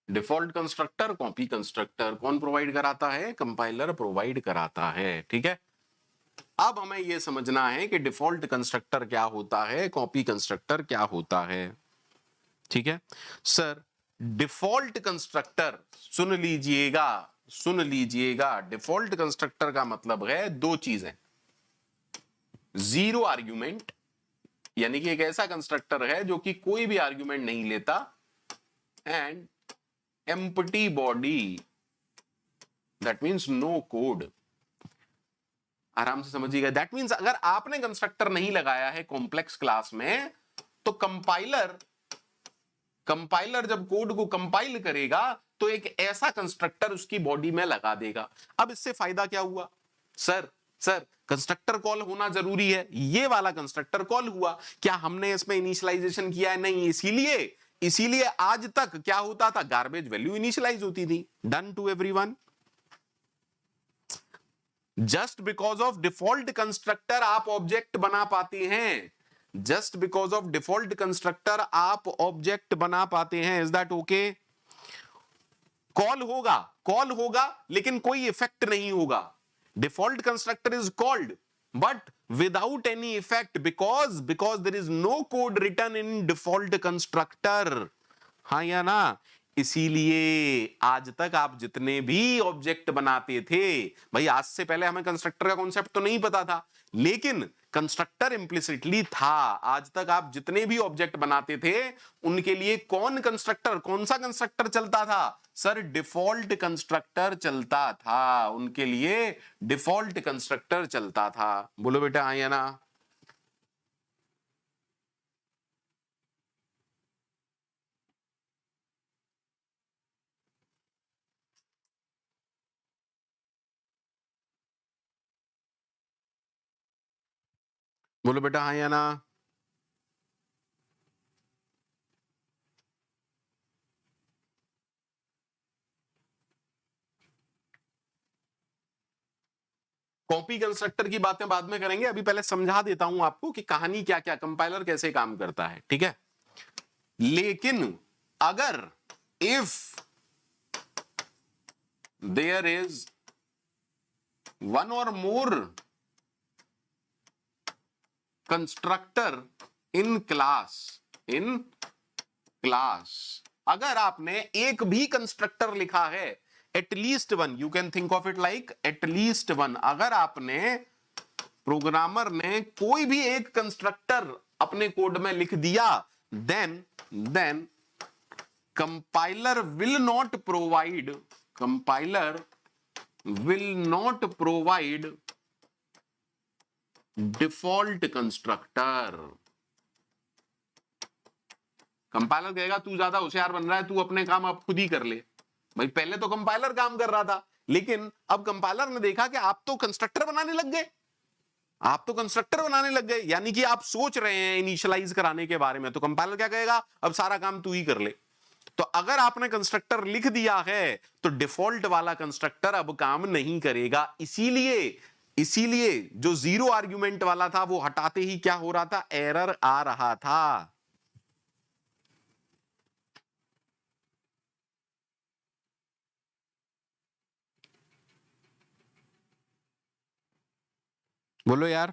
डिफॉल्ट कंस्ट्रक्टर, कॉपी कंस्ट्रक्टर कौन प्रोवाइड कराता है? कंपाइलर प्रोवाइड कराता है। ठीक है, अब हमें यह समझना है कि डिफॉल्ट कंस्ट्रक्टर क्या होता है, कॉपी कंस्ट्रक्टर क्या होता है। ठीक है सर, डिफॉल्ट कंस्ट्रक्टर, सुन लीजिएगा, सुन लीजिएगा, डिफॉल्ट कंस्ट्रक्टर का मतलब है 2 चीजें। 0 आर्ग्यूमेंट, यानी कि एक ऐसा कंस्ट्रक्टर है जो कि कोई भी आर्ग्यूमेंट नहीं लेता, and empty body, that means no code. आराम से समझिएगा, दैट मींस अगर आपने कंस्ट्रक्टर नहीं लगाया है कॉम्प्लेक्स क्लास में तो कंपाइलर जब कोड को कंपाइल करेगा तो एक ऐसा कंस्ट्रक्टर उसकी बॉडी में लगा देगा। अब इससे फायदा क्या हुआ? सर कंस्ट्रक्टर कॉल होना जरूरी है, ये वाला कंस्ट्रक्टर कॉल हुआ, क्या हमने इसमें इनिशियलाइजेशन किया है? नहीं, इसीलिए आज तक क्या होता था, गार्बेज वैल्यू इनिशियलाइज होती थी। Done to everyone? Just because of default constructor आप ऑब्जेक्ट बना पाते हैं, just because of default constructor आप ऑब्जेक्ट बना पाते हैं। Is that okay? कॉल होगा लेकिन कोई इफेक्ट नहीं होगा। Default constructor is called but without any effect because there is no code written in default constructor। हाँ या ना? इसीलिए आज तक आप जितने भी ऑब्जेक्ट बनाते थे, भाई आज से पहले हमें कंस्ट्रक्टर का कॉन्सेप्ट तो नहीं पता था, लेकिन कंस्ट्रक्टर इंप्लिसिटली था। आज तक आप जितने भी ऑब्जेक्ट बनाते थे उनके लिए कौन सा कंस्ट्रक्टर चलता था? सर डिफॉल्ट कंस्ट्रक्टर चलता था, उनके लिए डिफॉल्ट कंस्ट्रक्टर चलता था। बोलो बेटा हाँ या ना? बोलो बेटा हाँ या ना? कॉपी कंस्ट्रक्टर की बातें बाद में करेंगे, अभी पहले समझा देता हूं आपको कि कहानी क्या क्या, कंपाइलर कैसे काम करता है। ठीक है, लेकिन अगर इफ देयर इज वन और मोर कंस्ट्रक्टर इन क्लास, अगर आपने एक भी कंस्ट्रक्टर लिखा है, at least one, you can think of it like at least one, अगर आपने, प्रोग्रामर ने कोई भी एक कंस्ट्रक्टर अपने कोड में लिख दिया, then compiler will not provide default constructor. Compiler कहेगा तू ज्यादा होशियार बन रहा है, तू अपने काम अब खुद ही कर ले। भाई पहले तो कंपाइलर काम कर रहा था, लेकिन अब कंपाइलर ने देखा कि आप तो कंस्ट्रक्टर बनाने लग गए, यानी कि आप सोच रहे हैं इनिशियलाइज कराने के बारे में, तो कंपाइलर क्या कहेगा, अब सारा काम तू ही कर ले। तो अगर आपने कंस्ट्रक्टर लिख दिया है तो डिफॉल्ट वाला कंस्ट्रक्टर अब काम नहीं करेगा। इसीलिए जो जीरो आर्ग्यूमेंट वाला था वो हटाते ही क्या हो रहा था, एरर आ रहा था। बोलो यार।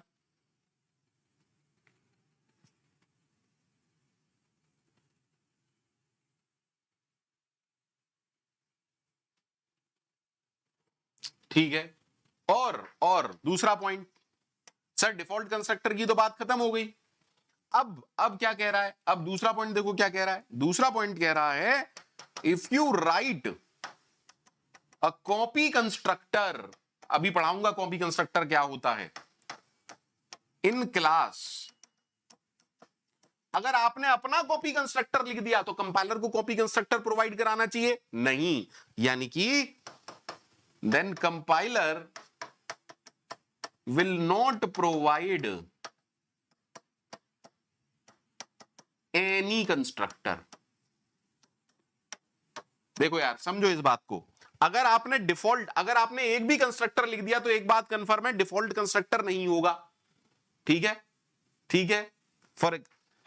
ठीक है, और दूसरा पॉइंट, सर डिफॉल्ट कंस्ट्रक्टर की तो बात खत्म हो गई। अब क्या कह रहा है, अब दूसरा पॉइंट देखो क्या कह रहा है। दूसरा पॉइंट कह रहा है if you right a copy constructor, अभी पढ़ाऊंगा कॉपी कंस्ट्रक्टर क्या होता है, इन क्लास, अगर आपने अपना कॉपी कंस्ट्रक्टर लिख दिया तो कंपाइलर को कॉपी कंस्ट्रक्टर प्रोवाइड कराना चाहिए नहीं, यानी कि then compiler will not provide any constructor. देखो यार समझो इस बात को, अगर आपने एक भी कंस्ट्रक्टर लिख दिया तो एक बात कंफर्म है, डिफॉल्ट कंस्ट्रक्टर नहीं होगा। ठीक है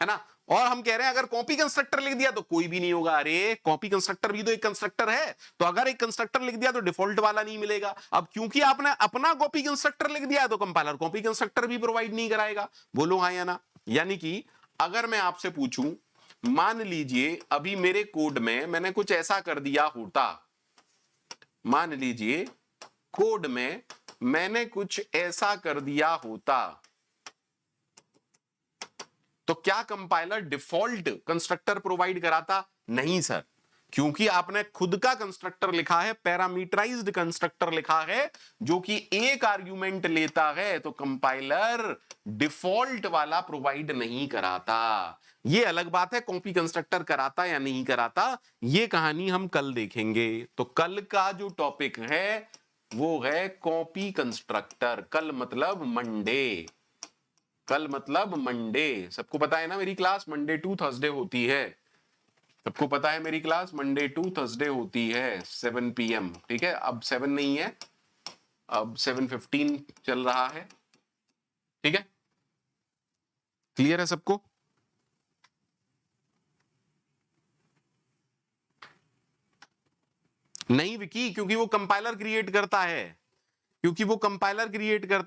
है ना। और हम कह रहे हैं अगर कॉपी कंस्ट्रक्टर लिख दिया तो कोई भी नहीं होगा। अरे कॉपी कंस्ट्रक्टर भी तो एक कंस्ट्रक्टर है, तो अगर एक कंस्ट्रक्टर लिख दिया तो डिफॉल्ट वाला नहीं मिलेगा। अब क्योंकि आपने अपना कॉपी कंस्ट्रक्टर लिख दिया है तो कंपाइलर कॉपी कंस्ट्रक्टर भी प्रोवाइड नहीं कराएगा। बोलो हाँ या ना। यानी कि अगर मैं आपसे पूछूं, मान लीजिए अभी मेरे कोड में मैंने कुछ ऐसा कर दिया होता, मान लीजिए कोड में मैंने कुछ ऐसा कर दिया होता, तो क्या कंपाइलर डिफॉल्ट कंस्ट्रक्टर प्रोवाइड कराता? नहीं सर, क्योंकि आपने खुद का कंस्ट्रक्टर लिखा है, पैरामीटराइज्ड कंस्ट्रक्टर लिखा है जो कि एक आर्गुमेंट लेता है, तो कंपाइलर डिफॉल्ट वाला प्रोवाइड नहीं कराता। ये अलग बात है कॉपी कंस्ट्रक्टर कराता या नहीं कराता, ये कहानी हम कल देखेंगे। तो कल का जो टॉपिक है वो है कॉपी कंस्ट्रक्टर। कल मतलब मंडे। सबको पता है ना मेरी क्लास मंडे टू थर्सडे होती है। सबको पता है मेरी क्लास मंडे टू थर्सडे होती है 7 PM। ठीक है, अब 7 नहीं है, अब 7:15 चल रहा है। ठीक है, क्लियर है सबको? नहीं विकी, क्योंकि वो कंपाइलर क्रिएट करता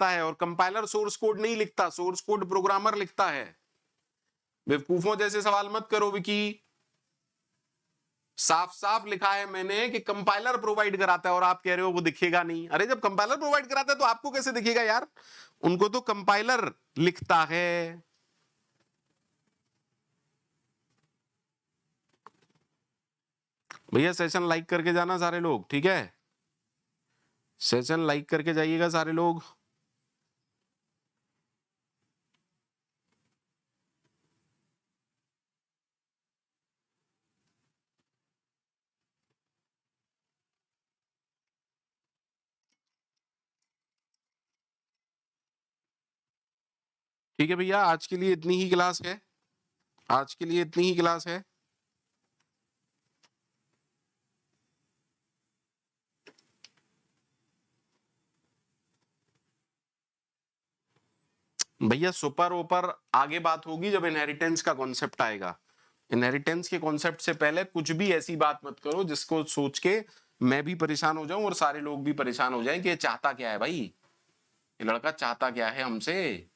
है, और कंपाइलर सोर्स कोड नहीं लिखता, सोर्स कोड प्रोग्रामर लिखता है। बेवकूफों जैसे सवाल मत करो विकी, साफ साफ लिखा है मैंने कि कंपाइलर प्रोवाइड कराता है, और आप कह रहे हो वो दिखेगा नहीं। अरे जब कंपाइलर प्रोवाइड कराता है तो आपको कैसे दिखेगा यार, उनको तो कंपाइलर लिखता है। भैया सेशन लाइक करके जाना सारे लोग, ठीक है, सेशन लाइक करके जाइएगा सारे लोग। ठीक है भैया, आज के लिए इतनी ही क्लास है, आज के लिए इतनी ही क्लास है। भैया सुपर ऊपर आगे बात होगी जब इनहेरिटेंस का कॉन्सेप्ट आएगा। इनहेरिटेंस के कॉन्सेप्ट से पहले कुछ भी ऐसी बात मत करो जिसको सोच के मैं भी परेशान हो जाऊं और सारे लोग भी परेशान हो जाएं कि ये चाहता क्या है भाई, ये लड़का चाहता क्या है हमसे।